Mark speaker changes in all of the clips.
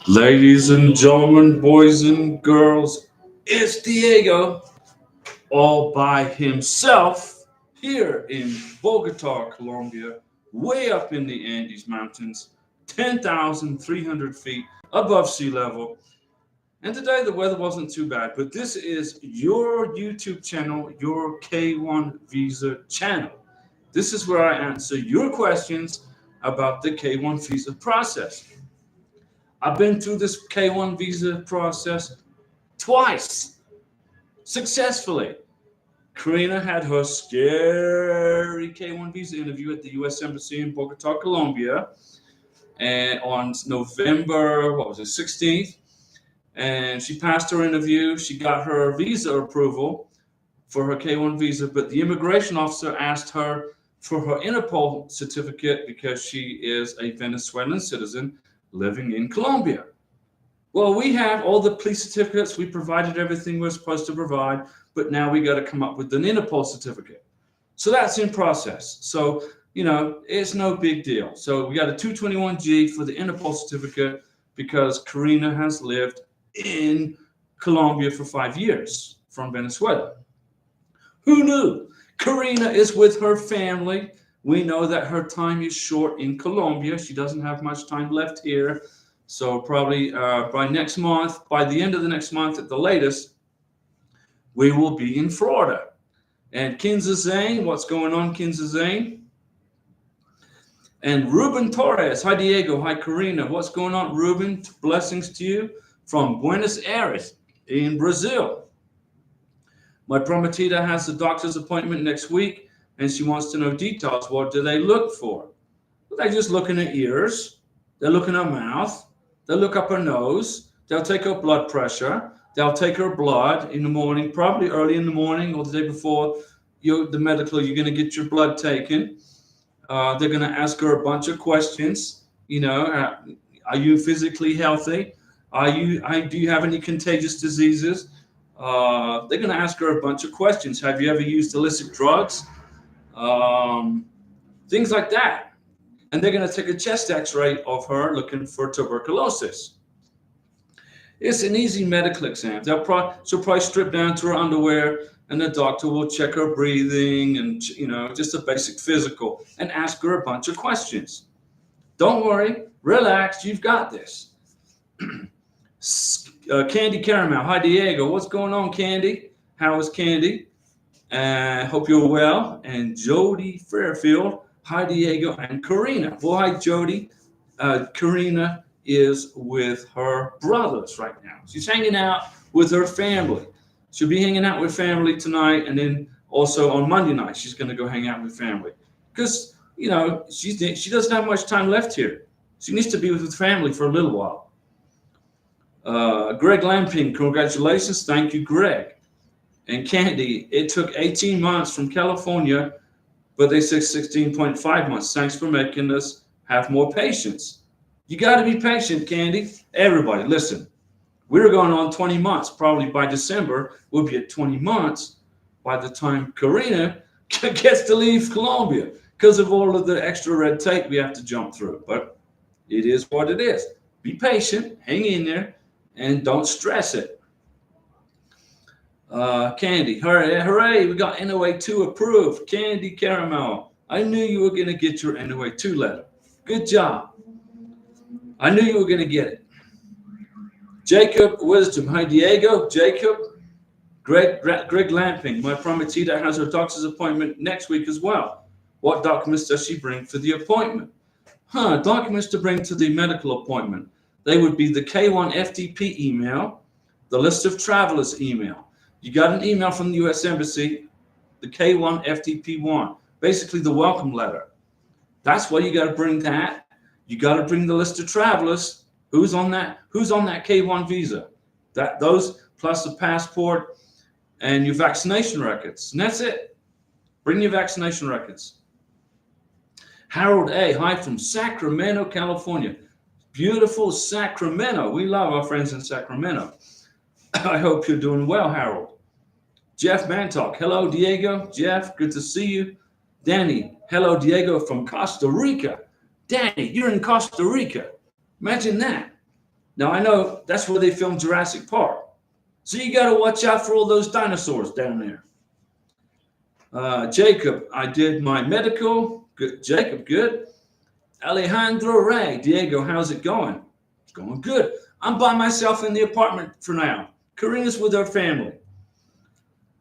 Speaker 1: Ladies and gentlemen, boys and girls, it's Diego all by himself here in Bogotá, Colombia, way up in the Andes Mountains, 10,300 feet above sea level. And today the weather wasn't too bad, but this is your YouTube channel, your K1 Visa channel. This is where I answer your questions about the K1 visa process. I've been through this K1 visa process twice successfully. Karina had her scary K1 visa interview at the U.S. Embassy in Bogotá, Colombia, and on November, what was it, 16th, and she passed her interview. She got her visa approval for her K1 visa, but the immigration officer asked her for her Interpol certificate because she is a Venezuelan citizen living in Colombia. Well, we have all the police certificates. We provided everything we're supposed to provide, but now we got to come up with an Interpol certificate. So that's in process. So, it's no big deal. So we got a 221G for the Interpol certificate because Karina has lived in Colombia for 5 years from Venezuela. Who knew? Karina is with her family. We know that her time is short in Colombia. She doesn't have much time left here. So probably by next month, by the end of the next month at the latest, we will be in Florida. And Kinza Zane, what's going on, Kinza Zane? And Ruben Torres, hi Diego, hi Karina, what's going on, Ruben? Blessings to you from Buenos Aires in Brazil. My prometida has a doctor's appointment next week, and she wants to know details. What do they look for? Well, they just look in her ears. They look in her mouth. They'll look up her nose. They'll take her blood pressure. They'll take her blood in the morning, probably early in the morning or the day before you're going to get your blood taken. They're going to ask her a bunch of questions. Are you physically healthy? Do you have any contagious diseases? They're going to ask her a bunch of questions. Have you ever used illicit drugs? Things like that. And they're going to take a chest x-ray of her looking for tuberculosis. It's an easy medical exam. She'll probably strip down to her underwear, and the doctor will check her breathing and, just a basic physical and ask her a bunch of questions. Don't worry, relax, you've got this. Candy Caramel, hi Diego, what's going on, Candy? How is Candy? Hope you're well. And Jody Fairfield, hi Diego and Karina. Well, hi Jody. Karina is with her brothers right now. She's hanging out with her family. She'll be hanging out with family tonight, and then also on Monday night she's going to go hang out with family because she doesn't have much time left here. She needs to be with family for a little while. Greg Lamping, congratulations. Thank you, Greg. And Candy, it took 18 months from California, but they said 16.5 months. Thanks for making us have more patience. You got to be patient, Candy. Everybody, listen. We're going on 20 months. Probably by December, we'll be at 20 months by the time Karina gets to leave Colombia because of all of the extra red tape we have to jump through. But it is what it is. Be patient, hang in there, and don't stress it. Candy, hooray, we got NOA 2 approved. Candy Caramel, I knew you were going to get your NOA 2 letter. Good job. I knew you were going to get it. Jacob Wisdom, hi Diego. Jacob, Greg Lamping, my prometida has her doctor's appointment next week as well. What documents does she bring for the appointment? Documents to bring to the medical appointment. They would be the K1 FTP email, the list of travelers email. You got an email from the U.S. Embassy, the K1 FTP1, basically the welcome letter. That's why you got to bring that. You got to bring the list of travelers. Who's on that K1 visa? Those plus the passport and your vaccination records. And that's it. Bring your vaccination records. Harold A., hi from Sacramento, California. Beautiful Sacramento. We love our friends in Sacramento. I hope you're doing well, Harold. Jeff Mantalk, hello, Diego. Jeff, good to see you. Danny, hello, Diego from Costa Rica. Danny, you're in Costa Rica. Imagine that. Now, I know that's where they filmed Jurassic Park. So you got to watch out for all those dinosaurs down there. Jacob, I did my medical. Good. Jacob, good. Alejandro Ray, Diego, how's it going? It's going good. I'm by myself in the apartment for now. Karina's with her family.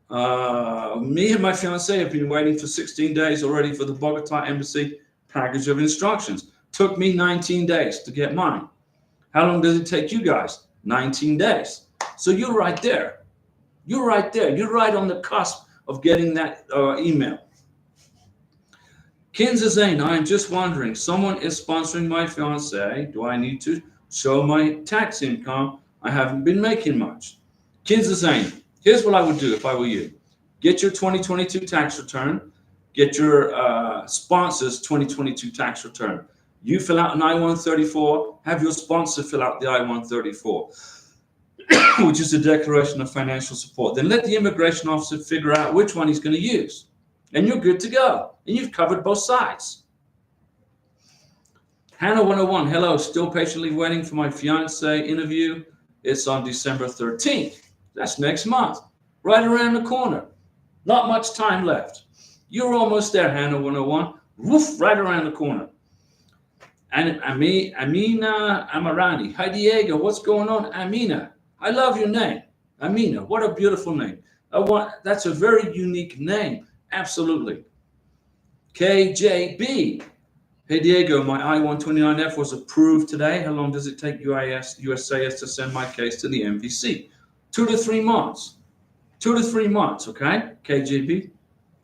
Speaker 1: Me and my fiance have been waiting for 16 days already for the Bogotá Embassy package of instructions. Took me 19 days to get mine. How long does it take you guys? 19 days. So you're right there. You're right there. You're right on the cusp of getting that email. Kinza Zane, I am just wondering, someone is sponsoring my fiance. Do I need to show my tax income? I haven't been making much. Kinza Zane, here's what I would do if I were you. Get your 2022 tax return. Get your sponsor's 2022 tax return. You fill out an I-134, have your sponsor fill out the I-134, which is a declaration of financial support. Then let the immigration officer figure out which one he's going to use. And you're good to go. And you've covered both sides. Hannah 101, hello, still patiently waiting for my fiance interview. It's on December 13th. That's next month, right around the corner. Not much time left. You're almost there, Hannah 101. Woof, right around the corner. And Amina Amarani. Hi, Diego. What's going on, Amina? I love your name. Amina, what a beautiful name. That's a very unique name. Absolutely. KJB. Hey, Diego, my I-129F was approved today. How long does it take USAS to send my case to the MVC? 2 to 3 months. 2 to 3 months, okay, KJB?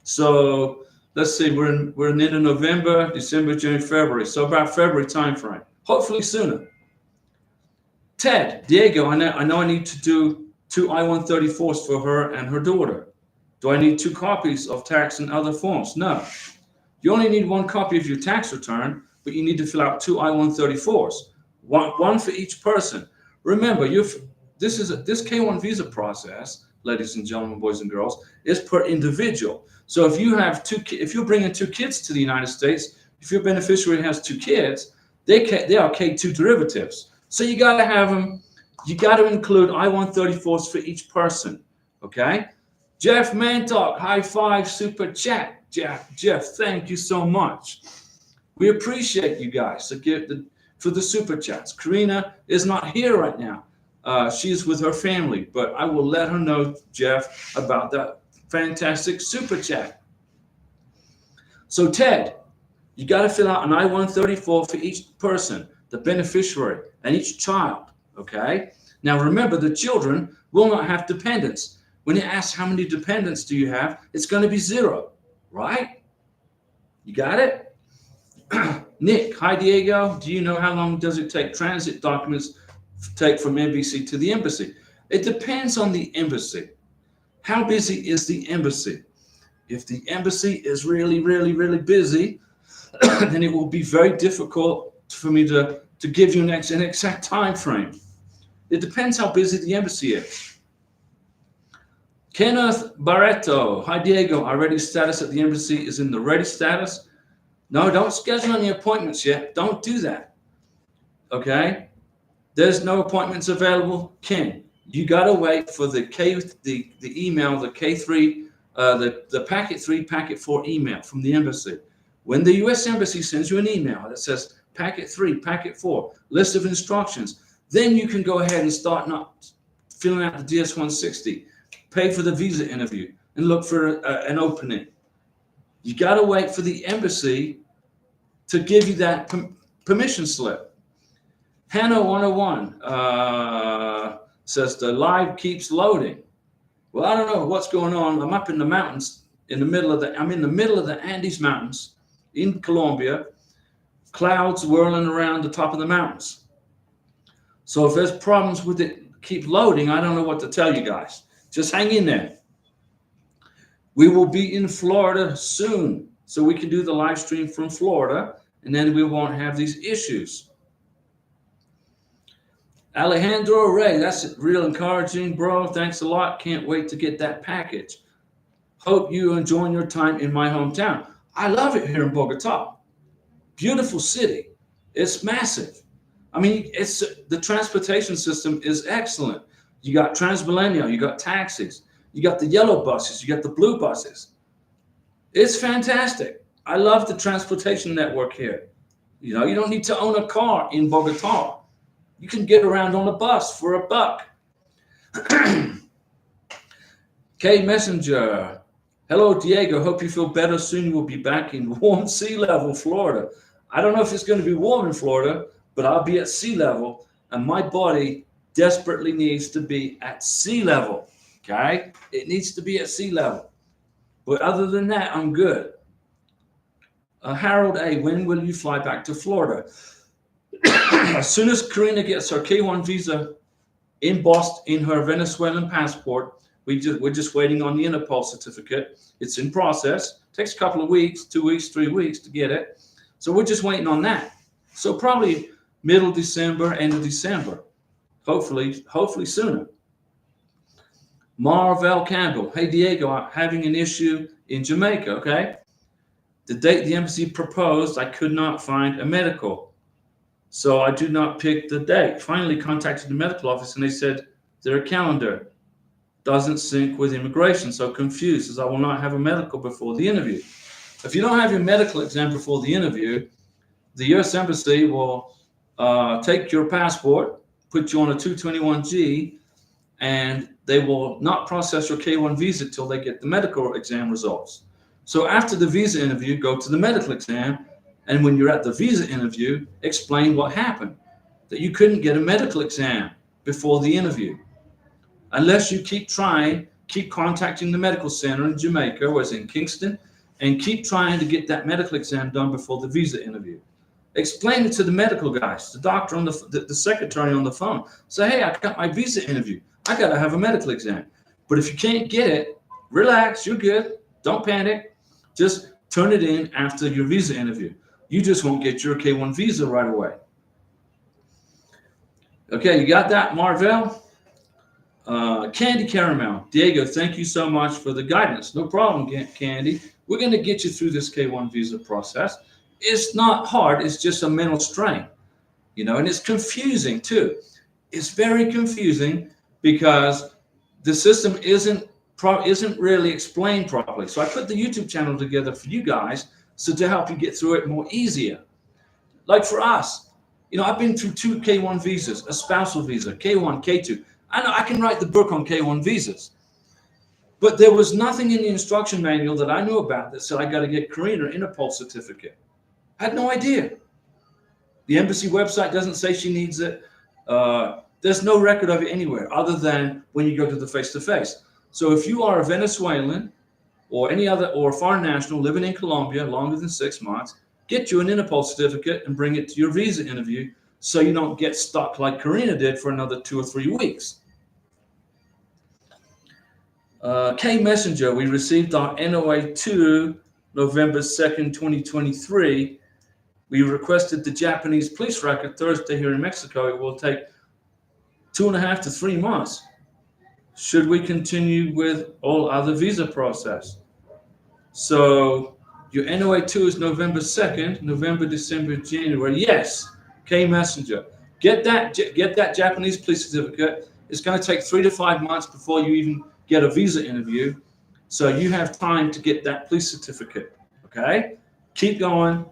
Speaker 1: So let's see, we're in the end of November, December, January, February. So about February timeframe. Hopefully sooner. Ted, Diego, I know I need to do 2 I-134s for her and her daughter. Do I need 2 copies of tax and other forms? No. You only need 1 copy of your tax return, but you need to fill out 2 I-134s, one for each person. Remember, this K-1 visa process, ladies and gentlemen, boys and girls, is per individual. So if you're bringing 2 kids to the United States, if your beneficiary has 2 kids, they are K-2 derivatives. So you got to have them. You got to include I-134s for each person. Okay. Jeff Mantalk, high five, super chat. Jeff, thank you so much. We appreciate you guys for the super chats. Karina is not here right now. She's with her family, but I will let her know, Jeff, about that fantastic super chat. So Ted, you got to fill out an I-134 for each person, the beneficiary, and each child. Okay. Now remember, the children will not have dependents. When you ask how many dependents do you have, it's going to be 0, right? You got it? Nick, hi Diego. Do you know how long does it take transit documents take from MVC to the embassy? It depends on the embassy. How busy is the embassy? If the embassy is really, really, really busy, then it will be very difficult for me to give you an exact time frame. It depends how busy the embassy is. Kenneth Barreto, hi Diego, our ready status at the embassy is in the ready status. No, don't schedule any appointments yet. Don't do that. Okay? There's no appointments available. Ken, you gotta wait for the email, the K3, the packet 3, packet 4 email from the embassy. When the U.S. Embassy sends you an email that says packet 3, packet 4, list of instructions, then you can go ahead and start filling out the DS-160. Pay for the visa interview and look for an opening. You got to wait for the embassy to give you that permission slip. Hannah 101 says the live keeps loading. Well, I don't know what's going on. I'm up in the mountains, I'm in the middle of the Andes Mountains in Colombia. Clouds whirling around the top of the mountains. So if there's problems with it, keep loading. I don't know what to tell you guys. Just hang in there. We will be in Florida soon, so we can do the live stream from Florida, and then we won't have these issues. Alejandro Ray, that's real encouraging, bro. Thanks a lot. Can't wait to get that package. Hope you enjoying your time in my hometown. I love it here in Bogotá. Beautiful city. It's massive. I mean, it's the transportation system is excellent. You got Transmillennial, you got taxis, you got the yellow buses, you got the blue buses. It's fantastic. I love the transportation network here. You know, you don't need to own a car in Bogota. You can get around on a bus for $1. K Messenger. Hello, Diego. Hope you feel better soon. You will be back in warm sea level Florida. I don't know if it's going to be warm in Florida, but I'll be at sea level, and my body desperately needs to be at sea level. Okay? It needs to be at sea level. But other than that, I'm good. Harold A., when will you fly back to Florida? As soon as Karina gets her K1 visa embossed in her Venezuelan passport, we're just waiting on the Interpol certificate. It's in process. It takes a couple of weeks, 2 weeks, 3 weeks to get it. So we're just waiting on that. So probably middle December, end of December. Hopefully sooner. Marvel Campbell. Hey, Diego, I'm having an issue in Jamaica, okay? The date the embassy proposed, I could not find a medical. So I do not pick the date. Finally contacted the medical office and they said their calendar doesn't sync with immigration. So confused as I will not have a medical before the interview. If you don't have your medical exam before the interview, the U.S. Embassy will take your passport, put you on a 221G, and they will not process your K1 visa till they get the medical exam results. So after the visa interview, go to the medical exam, and when you're at the visa interview, explain what happened, that you couldn't get a medical exam before the interview. Unless you keep trying, keep contacting the medical center in Jamaica, or in Kingston, and keep trying to get that medical exam done before the visa interview. Explain it to the medical guys, the doctor on the secretary on the phone. Say, hey, I got my visa interview. I got to have a medical exam. But if you can't get it, relax, you're good. Don't panic. Just turn it in after your visa interview. You just won't get your K1 visa right away. Okay, you got that, Marvell? Candy Caramel. Diego, thank you so much for the guidance. No problem, Candy. We're going to get you through this K1 visa process. It's not hard. It's just a mental strain, you know, and it's confusing too. It's very confusing because the system isn't really explained properly. So I put the YouTube channel together for you guys so to help you get through it more easier. Like for us, you know, I've been through 2 K1 visas, a spousal visa, K1, K2. I know I can write the book on K1 visas. But there was nothing in the instruction manual that I knew about that said I got to get Karina Interpol certificate. I had no idea. The embassy website doesn't say she needs it. There's no record of it anywhere other than when you go to the face-to-face. So if you are a Venezuelan or any other or a foreign national living in Colombia longer than 6 months, get you an Interpol certificate and bring it to your visa interview so you don't get stuck like Karina did for another 2 or 3 weeks. K Messenger, we received our NOA 2 November 2nd, 2023. We requested the Japanese police record Thursday here in Mexico. It will take 2.5 to 3 months. Should we continue with all other visa process? So your NOA 2 is November 2nd, November, December, January. Yes, K Messenger. Get that Japanese police certificate. It's going to take 3 to 5 months before you even get a visa interview. So you have time to get that police certificate. Okay? Keep going.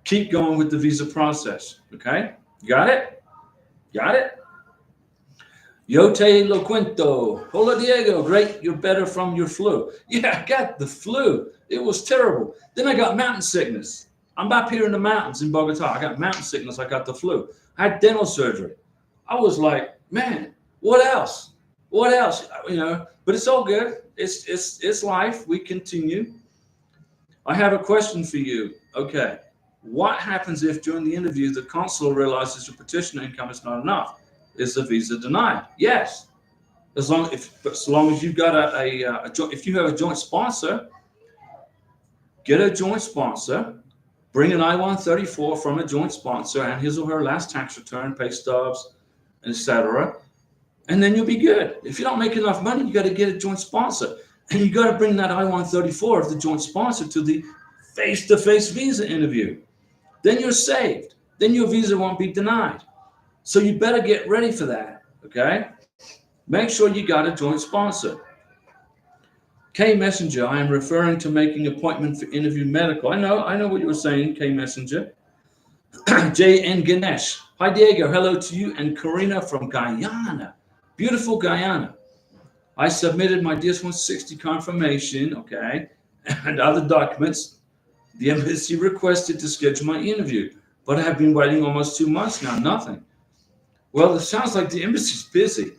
Speaker 1: Keep going with the visa process. Okay? Got it? Got it? Yo te lo cuento. Hola, Diego. Great. You're better from your flu. Yeah, I got the flu. It was terrible. Then I got mountain sickness. I'm up here in the mountains in Bogota. I got mountain sickness. I got the flu. I had dental surgery. I was like, man, what else? What else? You know, but it's all good. It's life. We continue. I have a question for you. Okay. What happens if during the interview the consul realizes your petition income is not enough? Is the visa denied? Yes. As long as you've got if you have a joint sponsor, get a joint sponsor, bring an I-134 from a joint sponsor and his or her last tax return, pay stubs, etc. And then you'll be good. If you don't make enough money, you got to get a joint sponsor. And you got to bring that I-134 of the joint sponsor to the face-to-face visa interview. Then you're saved. then your visa won't be denied. So you better get ready for that, okay? Make sure you got a joint sponsor. K Messenger, I am referring to making appointment for interview medical. I know what you were saying, K Messenger. J N Ganesh. Hi Diego, hello to you and Karina from Guyana. Beautiful Guyana. I submitted my DS-160 confirmation, okay, and other documents. The embassy requested to schedule my interview, but I have been waiting almost 2 months now, nothing. Well, it sounds like the embassy's busy.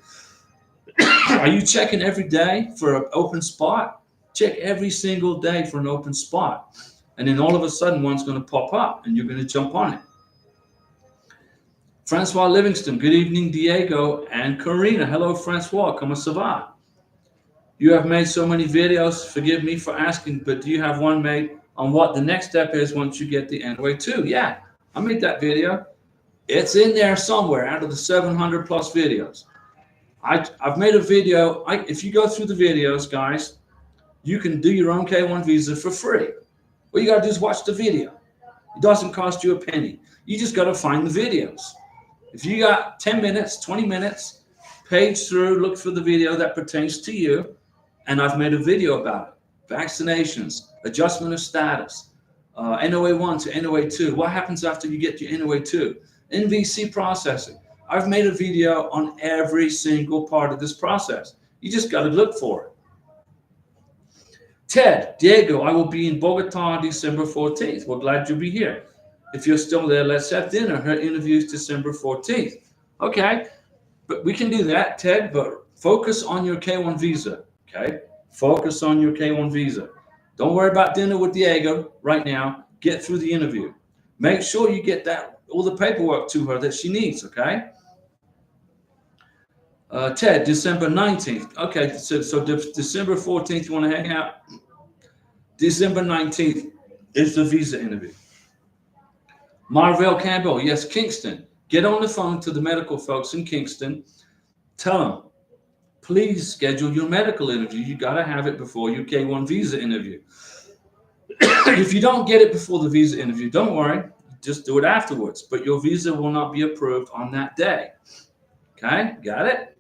Speaker 1: Are you checking every day for an open spot? Check every single day for an open spot. And then all of a sudden one's going to pop up and you're going to jump on it. Francois Livingston, good evening, Diego and Karina. Hello, Francois. Comment ça va? You have made so many videos. Forgive me for asking, but do you have one made on what the next step is once you get the NOA2? Yeah, I made that video. It's in there somewhere out of the 700 plus videos. I've made a video. If you go through the videos, guys, you can do your own K1 visa for free. All you got to do is watch the video. It doesn't cost you a penny. You just got to find the videos. If you got 10 minutes, 20 minutes, page through, look for the video that pertains to you. And I've made a video about it. Vaccinations, adjustment of status, NOA1 to NOA2. What happens after you get your NOA2? NVC processing. I've made a video on every single part of this process. You just got to look for it. Ted, Diego, I will be in Bogotá December 14th. We're glad you'll be here. If you're still there, let's have dinner. Her interview's December 14th. Okay, but we can do that, Ted, but focus on your K1 visa, okay? Focus on your K1 visa. Don't worry about dinner with Diego right now. Get through the interview. Make sure you get all the paperwork to her that she needs, okay? Ted, December 19th. Okay, so December 14th, you want to hang out? December 19th is the visa interview. Marvell Campbell, yes, Kingston. Get on the phone to the medical folks in Kingston. Tell them, please schedule your medical interview. You got to have it before your K1 visa interview. If you don't get it before the visa interview, don't worry. Just do it afterwards. But your visa will not be approved on that day. Okay, got it?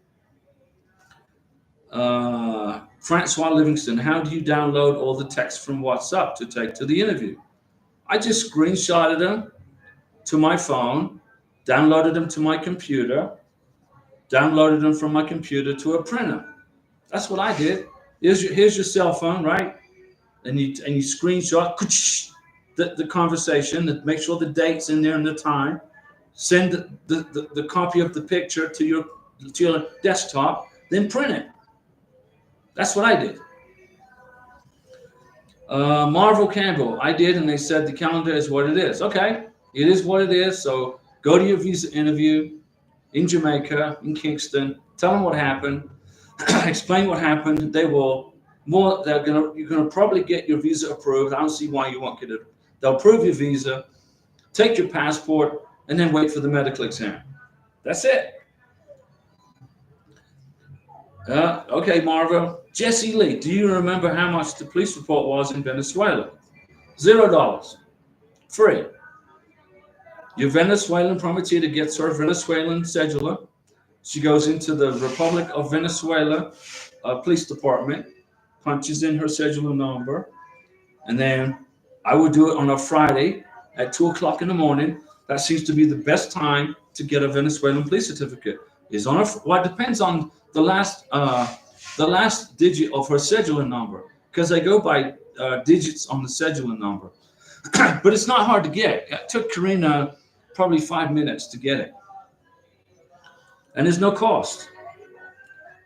Speaker 1: Francois Livingston, how do you download all the text from WhatsApp to take to the interview? I just screenshotted them to my phone, downloaded them to my computer, downloaded them from my computer to a printer. That's what I did. Here's your cell phone, right? And you screenshot the conversation, make sure the date's in there and the time. Send the copy of the picture to your desktop, then print it. That's what I did. Marvel Campbell, I did, and they said the calendar is what it is. Okay, it is what it is. So go to your visa interview in Jamaica, in Kingston. Tell them what happened. Explain what happened. You're gonna probably get your visa approved. I don't see why you won't get it. They'll approve your visa, take your passport, and then wait for the medical exam. That's it. Okay, Marva. Jesse Lee, do you remember how much the police report was in Venezuela? $0. Free. Your Venezuelan prometida gets her Venezuelan cedula. She goes into the Republic of Venezuela police department, punches in her cedula number, and then I would do it on a Friday at 2 o'clock in the morning. That seems to be the best time to get a Venezuelan police certificate. It depends on the last digit of her cedula number, because they go by digits on the cedula number. But it's not hard to get. It took Karina probably 5 minutes to get it. And there's no cost.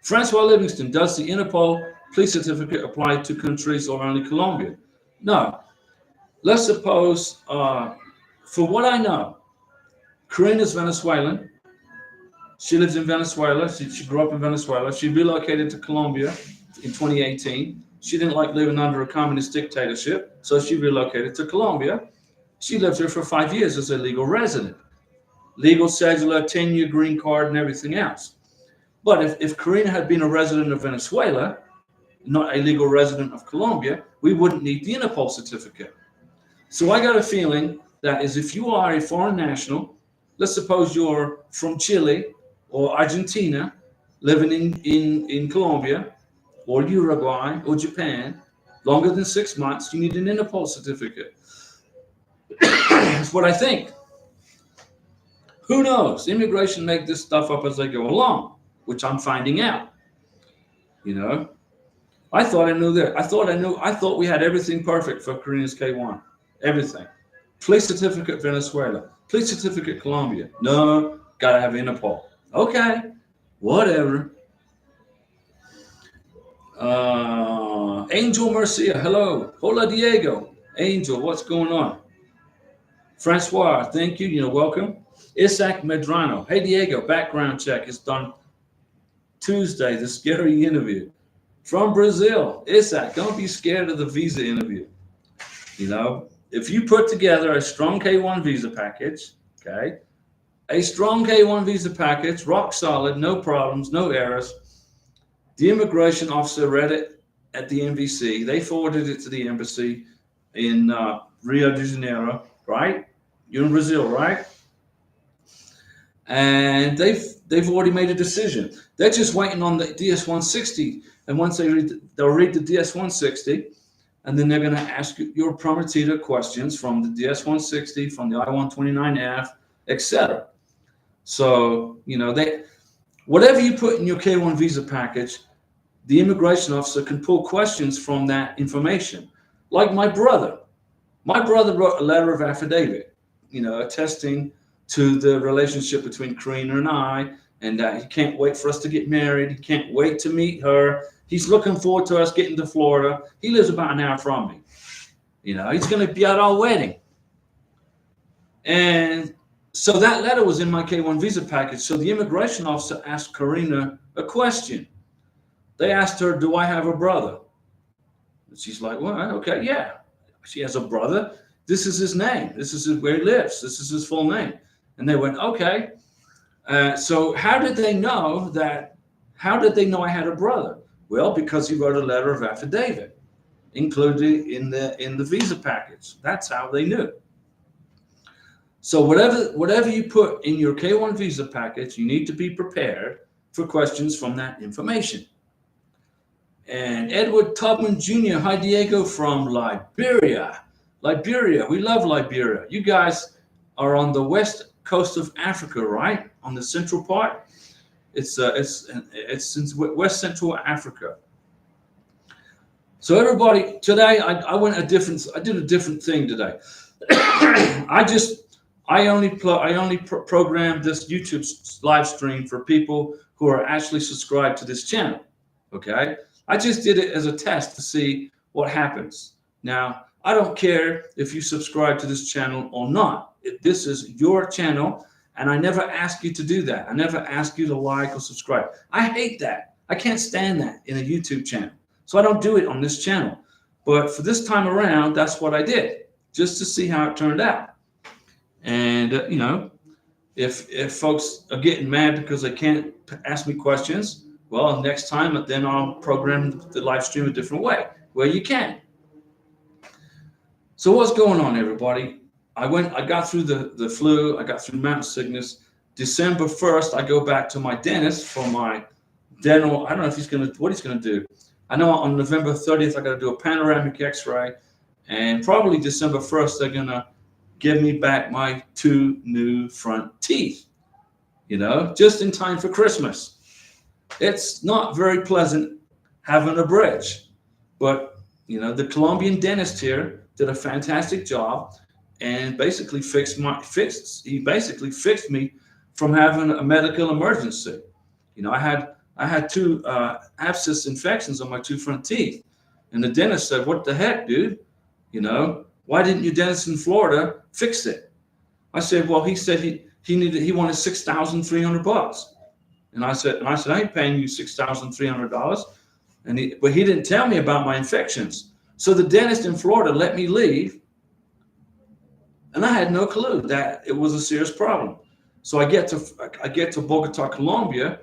Speaker 1: Francois Livingston, does the Interpol police certificate apply to countries or only Colombia? No. Let's suppose, for what I know, Karina's Venezuelan. She lives in Venezuela. She grew up in Venezuela. She relocated to Colombia in 2018. She didn't like living under a communist dictatorship, so she relocated to Colombia. She lived here for 5 years as a legal resident. Legal cedula, 10-year green card, and everything else. But if Karina had been a resident of Venezuela, not a legal resident of Colombia, we wouldn't need the Interpol certificate. So I got a feeling That is, if you are a foreign national, let's suppose you're from Chile or Argentina, living in Colombia or Uruguay or Japan, longer than 6 months, you need an Interpol certificate. That's what I think. Who knows? Immigration make this stuff up as they go along, which I'm finding out. You know, I thought I knew that. I thought we had everything perfect for Karina's K1. Everything. Police certificate Venezuela. Police certificate Colombia. No, gotta have Interpol. Okay, whatever. Angel Mercia, hello. Hola Diego. Angel, what's going on? Francois, thank you. Welcome. Isaac Medrano. Hey Diego, background check is done Tuesday, the scary interview. From Brazil, Isaac, don't be scared of the visa interview. If you put together a strong K1 visa package, okay, a strong K1 visa package, rock solid, no problems, no errors. The immigration officer read it at the MVC. They forwarded it to the embassy in Rio de Janeiro, right? You're in Brazil, right? And they've already made a decision. They're just waiting on the DS-160, and once they'll read the DS-160, and then they're going to ask your prometida questions from the DS-160, from the I-129F, etc. So whatever you put in your K-1 visa package, the immigration officer can pull questions from that information. Like my brother wrote a letter of affidavit, attesting to the relationship between Karina and I, and that he can't wait for us to get married. He can't wait to meet her. He's looking forward to us getting to Florida. He lives about an hour from me. He's going to be at our wedding. And so that letter was in my K-1 visa package. So the immigration officer asked Karina a question. They asked her, do I have a brother? And she's like, well, okay, yeah. She has a brother. This is his name. This is where he lives. This is his full name. And they went, okay. So how did they know I had a brother? Well, because he wrote a letter of affidavit included in the visa package. That's how they knew. So whatever you put in your K-1 visa package, you need to be prepared for questions from that information. And Edward Tubman Jr., hi Diego from Liberia. Liberia, we love Liberia. You guys are on the west coast of Africa, right? On the central part. It's West Central Africa. So everybody, today I did a different thing today. I only programmed this YouTube live stream for people who are actually subscribed to this channel. Okay, I just did it as a test to see what happens. Now, I don't care if you subscribe to this channel or not. This is your channel, and I never ask you to do that. I never ask you to like or subscribe. I hate that. I can't stand that in a YouTube channel. So I don't do it on this channel. But for this time around, that's what I did, just to see how it turned out. And, if folks are getting mad because they can't ask me questions, well, next time, then I'll program the live stream a different way, where you can. So what's going on, everybody? I got through the flu. I got through mountain sickness. December 1st, I go back to my dentist for my dental. I don't know if what he's going to do. I know on November 30th, I got to do a panoramic x-ray. And probably December 1st, they're going to give me back my 2 new front teeth, just in time for Christmas. It's not very pleasant having a bridge, but, the Colombian dentist here did a fantastic job and basically fixed me from having a medical emergency. I had 2 abscess infections on my 2 front teeth, and the dentist said, "What the heck, dude? Why didn't your dentist in Florida fix it?" I said, "Well, he said he wanted $6,300." And I said, "I ain't paying you $6,300." But he didn't tell me about my infections. So the dentist in Florida let me leave, and I had no clue that it was a serious problem. So I get to Bogotá, Colombia.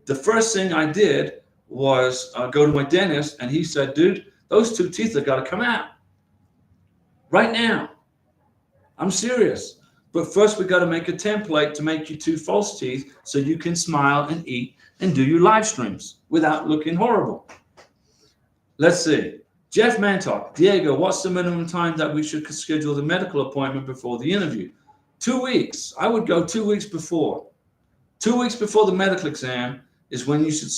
Speaker 1: The first thing I did was go to my dentist, and he said, "Dude, those 2 teeth have got to come out right now." I'm serious. But first, we got to make a template to make you 2 false teeth so you can smile and eat and do your live streams without looking horrible. Let's see. Jeff Mantock, Diego, what's the minimum time that we should schedule the medical appointment before the interview? 2 weeks. I would go 2 weeks before. 2 weeks before the medical exam is when you should,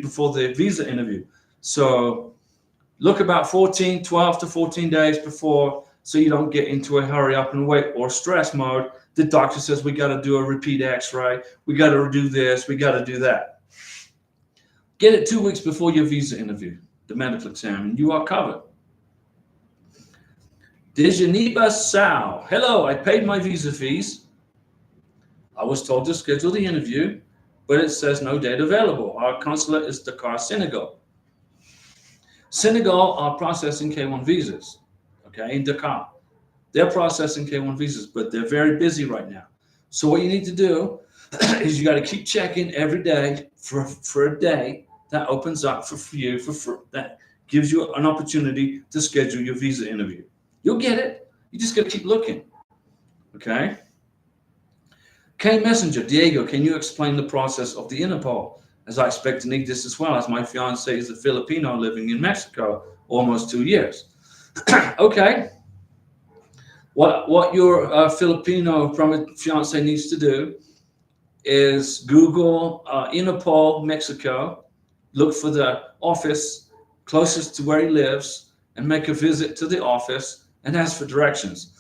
Speaker 1: before the visa interview. So look about 12 to 14 days before, so you don't get into a hurry up and wait or stress mode. The doctor says we got to do a repeat x-ray. We got to do this. We got to do that. Get it 2 weeks before your visa interview, the medical exam, and you are covered. Dijaniba Sao. Hello, I paid my visa fees. I was told to schedule the interview, but it says no date available. Our consulate is Dakar, Senegal. Senegal are processing K1 visas, okay, in Dakar. They're processing K1 visas, but they're very busy right now. So what you need to do is you got to keep checking every day for a day that opens up for you, that gives you an opportunity to schedule your visa interview. You'll get it. You just got to keep looking, okay? K Messenger, Diego, can you explain the process of the Interpol? As I expect to need this as well, as my fiance is a Filipino living in Mexico almost 2 years. Okay. What your Filipino fiance needs to do is Google Interpol Mexico, look for the office closest to where he lives, and make a visit to the office and ask for directions.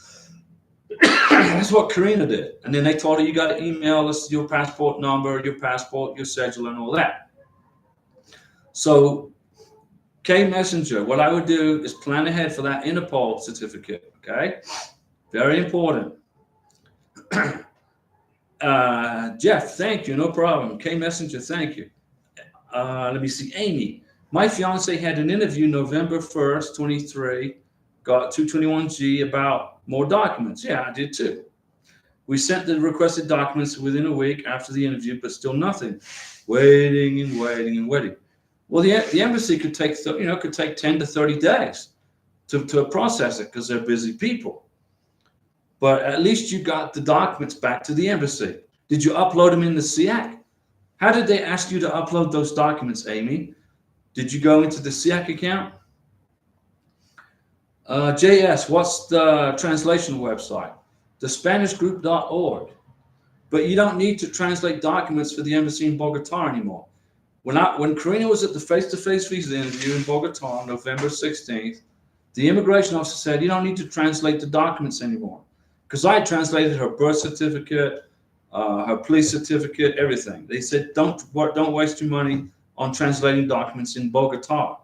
Speaker 1: That's what Karina did. And then they told her you got to email us your passport number, your passport, your schedule, and all that. So, K Messenger, what I would do is plan ahead for that Interpol certificate, okay? Very important. Jeff, thank you, no problem. K Messenger, thank you. Let me see, Amy. My fiance had an interview November 1st, 23, got 221G about more documents. Yeah, I did too. We sent the requested documents within a week after the interview, but still nothing. Waiting and waiting and waiting. Well, the embassy could take 10 to 30 days to process it because they're busy people. But at least you got the documents back to the embassy. Did you upload them in the SIAC? How did they ask you to upload those documents, Amy? Did you go into the SIAC account? JS, what's the translation website? TheSpanishGroup.org. But you don't need to translate documents for the embassy in Bogotá anymore. When Karina was at the face-to-face visa interview in Bogotá on November 16th, the immigration officer said, you don't need to translate the documents anymore. Because I translated her birth certificate, her police certificate, everything. They said, don't waste your money on translating documents in Bogotá.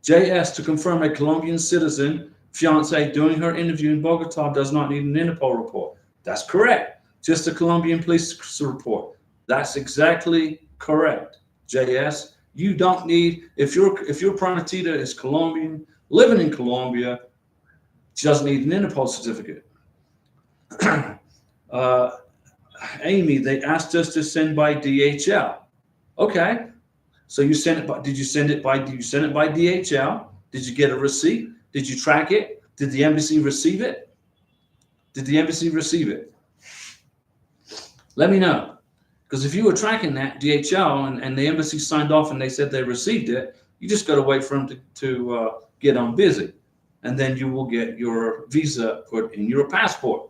Speaker 1: JS, to confirm, a Colombian citizen, fiance, doing her interview in Bogotá does not need an Interpol report. That's correct. Just a Colombian police report. That's exactly correct, JS. You don't need, if your prometida is Colombian, living in Colombia, she doesn't need an Interpol certificate. Amy, they asked us to send by DHL. Okay. So you sent it by, did you send it by DHL? Did you get a receipt? Did you track it? Did the embassy receive it? Did the embassy receive it? Let me know. Because if you were tracking that, DHL, and the embassy signed off and they said they received it, you just got to wait for them to get on busy. And then you will get your visa put in your passport.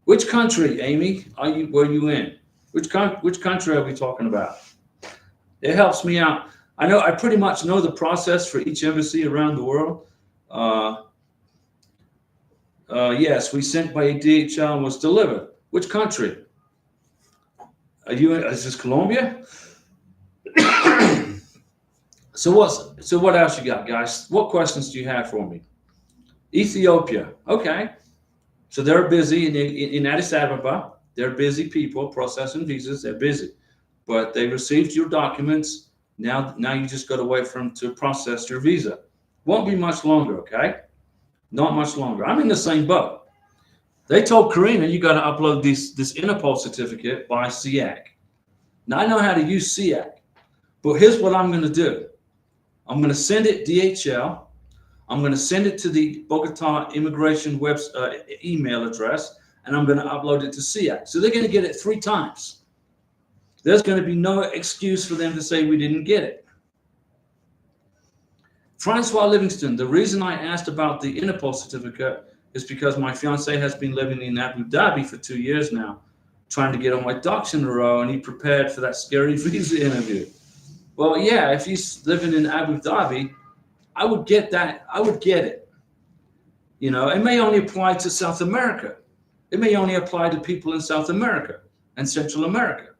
Speaker 1: Which country, Amy, were you in? Which country are we talking about? It helps me out. I pretty much know the process for each embassy around the world. Yes, we sent by DHL and was delivered. Which country? Is this Colombia? So what else you got, guys? What questions do you have for me? Ethiopia. Okay. So they're busy in Addis Ababa. They're busy people processing visas. They're busy. But they received your documents. Now you just got to wait for them to process your visa. Won't be much longer, okay? Not much longer. I'm in the same boat. They told Karina you got to upload this Interpol certificate by SIAC. Now I know how to use SIAC, but here's what I'm going to do. I'm going to send it DHL. I'm going to send it to the Bogota immigration email address, and I'm going to upload it to SEAC. So they're going to get it 3 times. There's going to be no excuse for them to say we didn't get it. Francois Livingston, the reason I asked about the Interpol certificate is because my fiance has been living in Abu Dhabi for 2 years now, trying to get all my ducks in a row, and he prepared for that scary visa interview. Well, yeah, if he's living in Abu Dhabi, I would get that. I would get it. You know, it may only apply to South America. It may only apply to people in South America and Central America.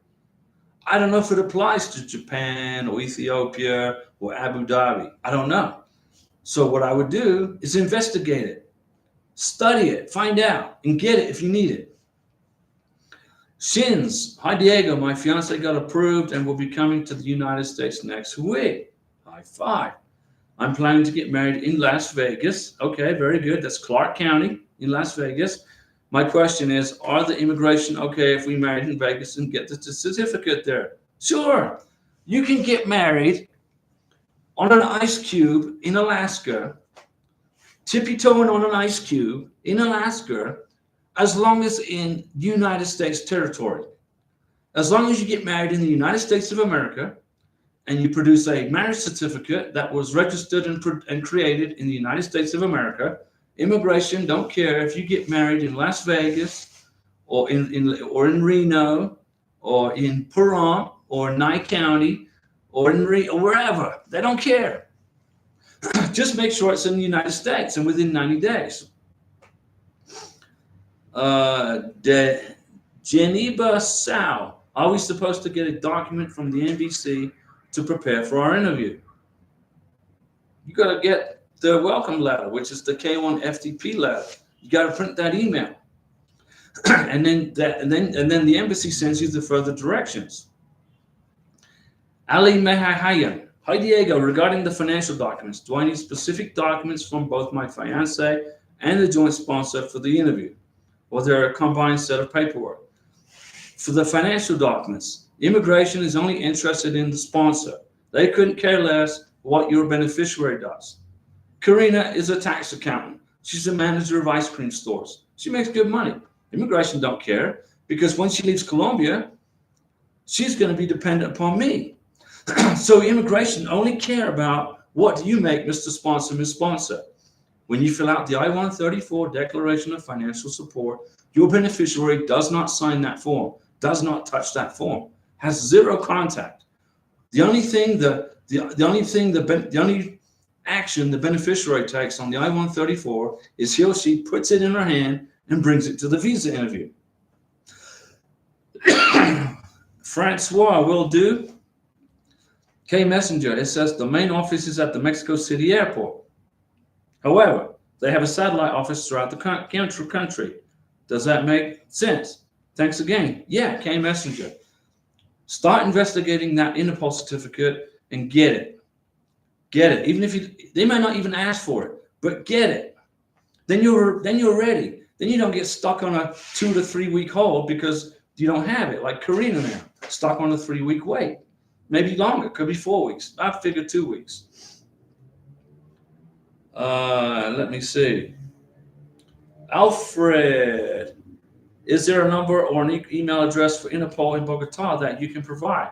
Speaker 1: I don't know if it applies to Japan or Ethiopia or Abu Dhabi. I don't know. So what I would do is investigate it, study it, find out, and get it if you need it. Shins, hi Diego, my fiance got approved and will be coming to the United States next week. High five. I'm planning to get married in Las Vegas. Okay, very good. That's Clark County in Las Vegas. My question is, are the immigration okay if we married in Vegas and get the certificate there? Sure. You can get married on an ice cube in Alaska, tippy-toeing on an ice cube in Alaska, as long as in United States territory. As long as you get married in the United States of America and you produce a marriage certificate that was registered and created in the United States of America, immigration don't care if you get married in Las Vegas or in Reno or in Pahrump or Nye County or wherever. They don't care. Just make sure it's in the United States and within 90 days. Geneva Sao, are we supposed to get a document from the NBC to prepare for our interview? You got to get the welcome letter, which is the K1 FTP letter. You got to print that email, and then the embassy sends you the further directions. Ali Mehahayan, hi Diego. Regarding the financial documents, do I need specific documents from both my fiance and the joint sponsor for the interview, or there a combined set of paperwork? For the financial documents, immigration is only interested in the sponsor. They couldn't care less what your beneficiary does. Karina is a tax accountant. She's a manager of ice cream stores. She makes good money. Immigration don't care because when she leaves Colombia, she's going to be dependent upon me. So immigration only care about what do you make, Mr. Sponsor, Ms. Sponsor. When you fill out the I-134 Declaration of Financial Support, your beneficiary does not sign that form, does not touch that form, has zero contact. The only action the beneficiary takes on the I-134 is he or she puts it in her hand and brings it to the visa interview. Francois will do. K Messenger, it says the main office is at the Mexico City airport. However, they have a satellite office throughout the country. Does that make sense? Thanks again. Yeah, K Messenger. Start investigating that Interpol certificate and get it. Get it. Even if they might not even ask for it, but get it. Then you're ready. Then you don't get stuck on a 2 to 3 week hold because you don't have it. Like Karina now, stuck on a 3 week wait. Maybe longer. Could be 4 weeks. I figured 2 weeks. Let me see. Alfred, is there a number or an email address for Interpol in Bogota that you can provide?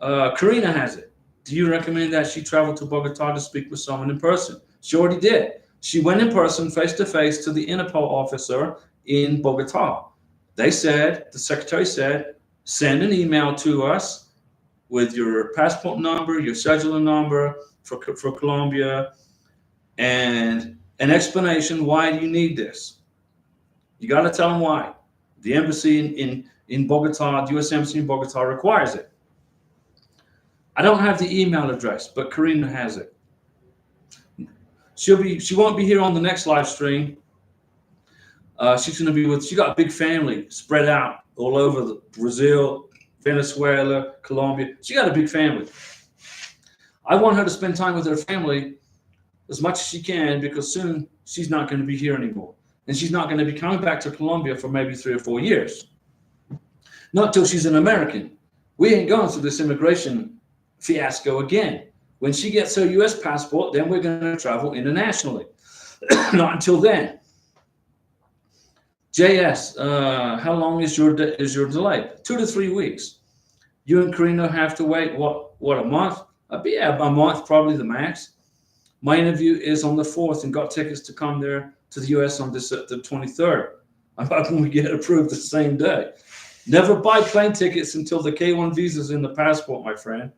Speaker 1: Karina has it. Do you recommend that she travel to Bogota to speak with someone in person? She already did. She went in person, face to face, to the Interpol officer in Bogota. The secretary said, send an email to us with your passport number, your scheduler number for Colombia, and an explanation why you need this. You got to tell them why. The embassy in Bogota, the U.S. Embassy in Bogota requires it. I don't have the email address, but Karina has it. She won't be here on the next live stream. She's going to be she got a big family spread out all over Brazil, Venezuela, Colombia. She got a big family. I want her to spend time with her family as much as she can because soon she's not going to be here anymore. And she's not going to be coming back to Colombia for maybe 3 or 4 years. Not till she's an American. We ain't going through this immigration fiasco again. When she gets her U.S. passport, then we're going to travel internationally. Not until then. JS, how long is your delay? 2 to 3 weeks. You and Karina have to wait, what, a month? Yeah, a month, probably the max. My interview is on the 4th and got tickets to come there to the US on the 23rd. I'm hoping we get approved the same day. Never buy plane tickets until the K1 visa's in the passport, my friend.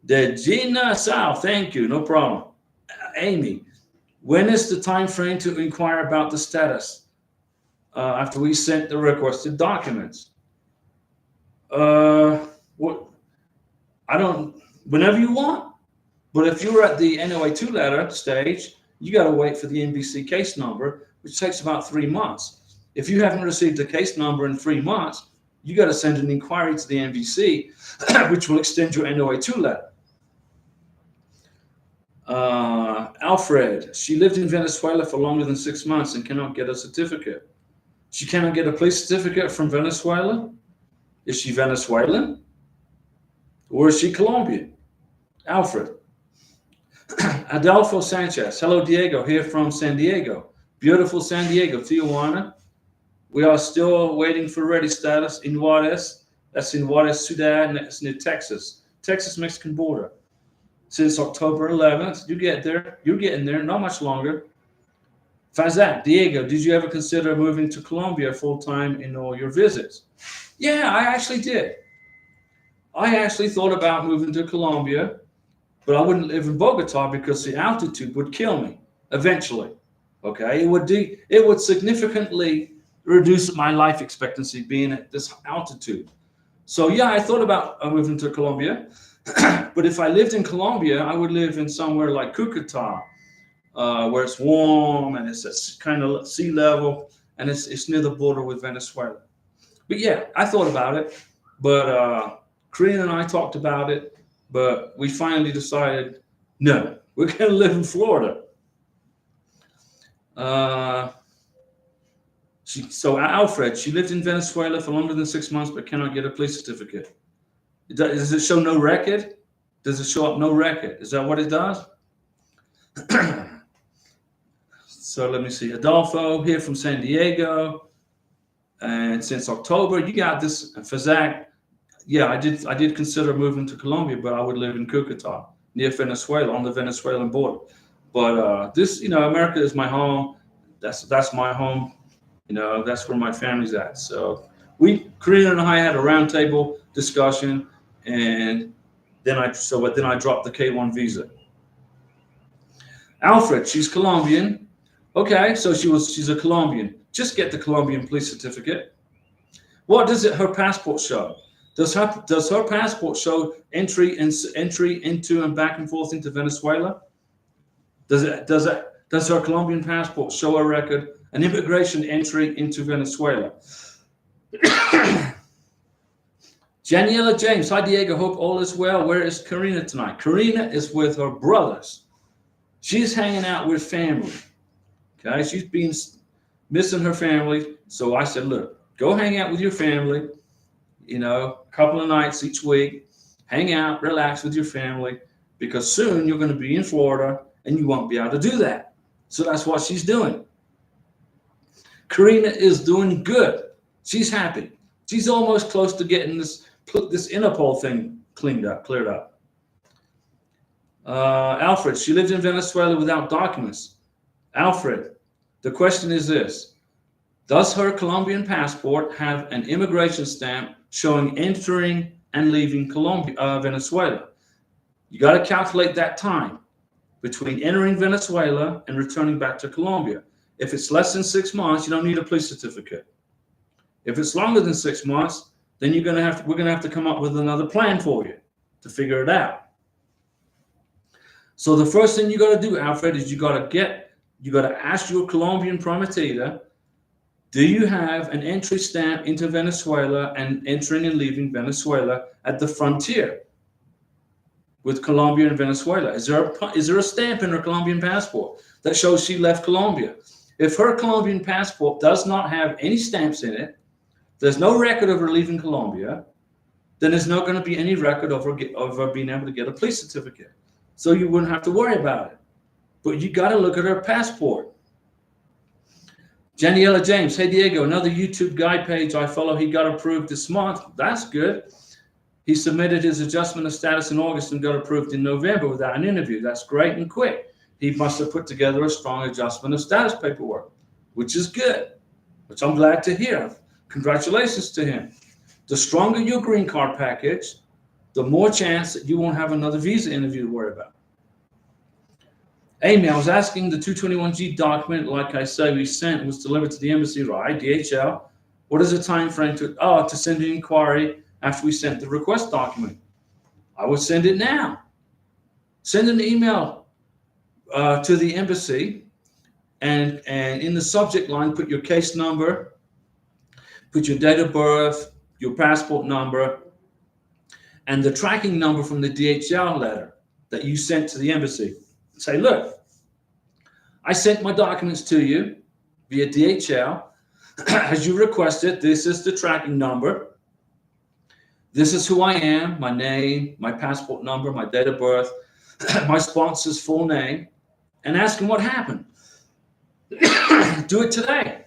Speaker 1: Degina Sal, thank you, no problem. Amy, when is the time frame to inquire about the status after we sent the requested documents? Whenever you want. But if you're at the NOA2 letter stage, you got to wait for the NVC case number, which takes about 3 months. If you haven't received a case number in 3 months, you got to send an inquiry to the NVC, which will extend your NOA2 letter. Alfred, she lived in Venezuela for longer than 6 months and cannot get a certificate. She cannot get a police certificate from Venezuela? Is she Venezuelan? Or is she Colombian? Alfred. Adolfo Sanchez. Hello, Diego, here from San Diego. Beautiful San Diego, Tijuana. We are still waiting for ready status in Juarez. That's in Juarez, Sudan. That's near Texas. Texas-Mexican border. Since October 11th. You get there. You're getting there. Not much longer. Fazak, Diego, did you ever consider moving to Colombia full-time in all your visits? Yeah, I actually did. I actually thought about moving to Colombia, but I wouldn't live in Bogota because the altitude would kill me eventually. Okay, it would significantly reduce my life expectancy being at this altitude. So yeah, I thought about moving to Colombia, but if I lived in Colombia, I would live in somewhere like Cucuta, where it's warm and it's at kind of sea level, and it's near the border with Venezuela. But yeah, I thought about it, but Karina and I talked about it, but we finally decided, no, we're going to live in Florida. So Alfred, she lived in Venezuela for longer than 6 months, but cannot get a police certificate. Does it show no record? Does it show up no record? Is that what it does? So let me see. Adolfo here from San Diego. And since October, you got this. For Zach, yeah, I did consider moving to Colombia, but I would live in Cucuta, near Venezuela, on the Venezuelan border. But this, America is my home. That's my home. That's where my family's at. So Karina and I had a roundtable discussion, and then I dropped the K1 visa. Alfred, she's Colombian. Okay, so she's a Colombian. Just get the Colombian police certificate. What does her passport show? Does her passport show entry into and back and forth into Venezuela? Does her Colombian passport show a record, an immigration entry into Venezuela? Janiela James, hi Diego, hope all is well. Where is Karina tonight? Karina is with her brothers. She's hanging out with family. Okay, she's been missing her family. So I said, look, go hang out with your family, a couple of nights each week, hang out, relax with your family, because soon you're going to be in Florida and you won't be able to do that. So that's what she's doing. Karina is doing good. She's happy. She's almost close to getting this Interpol thing cleared up. Alfred, she lived in Venezuela without documents. Alfred, the question is this. Does her Colombian passport have an immigration stamp showing entering and leaving Venezuela? You got to calculate that time between entering Venezuela and returning back to Colombia. If it's less than 6 months, you don't need a police certificate. If it's longer than 6 months, then we're gonna have to come up with another plan for you to figure it out. So the first thing you got to do, Alfred, is you got to ask your Colombian prometida, do you have an entry stamp into Venezuela and entering and leaving Venezuela at the frontier with Colombia and Venezuela? Is there a stamp in her Colombian passport that shows she left Colombia? If her Colombian passport does not have any stamps in it, there's no record of her leaving Colombia, then there's not going to be any record of her being able to get a police certificate. So you wouldn't have to worry about it. But you got to look at her passport. Janiela James, hey Diego, another YouTube guy page I follow, he got approved this month. That's good. He submitted his adjustment of status in August and got approved in November without an interview. That's great and quick. He must have put together a strong adjustment of status paperwork, which is good, which I'm glad to hear. Congratulations to him. The stronger your green card package, the more chance that you won't have another visa interview to worry about. Amy, I was asking the 221G document, like I said, we sent, was delivered to the embassy, right? DHL. What is the time frame to send an inquiry after we sent the request document? I would send it now. Send an email to the embassy, and in the subject line, put your case number, put your date of birth, your passport number, and the tracking number from the DHL letter that you sent to the embassy. Say, look, I sent my documents to you via DHL. As you requested, this is the tracking number. This is who I am, my name, my passport number, my date of birth, my sponsor's full name, and ask him what happened. Do it today.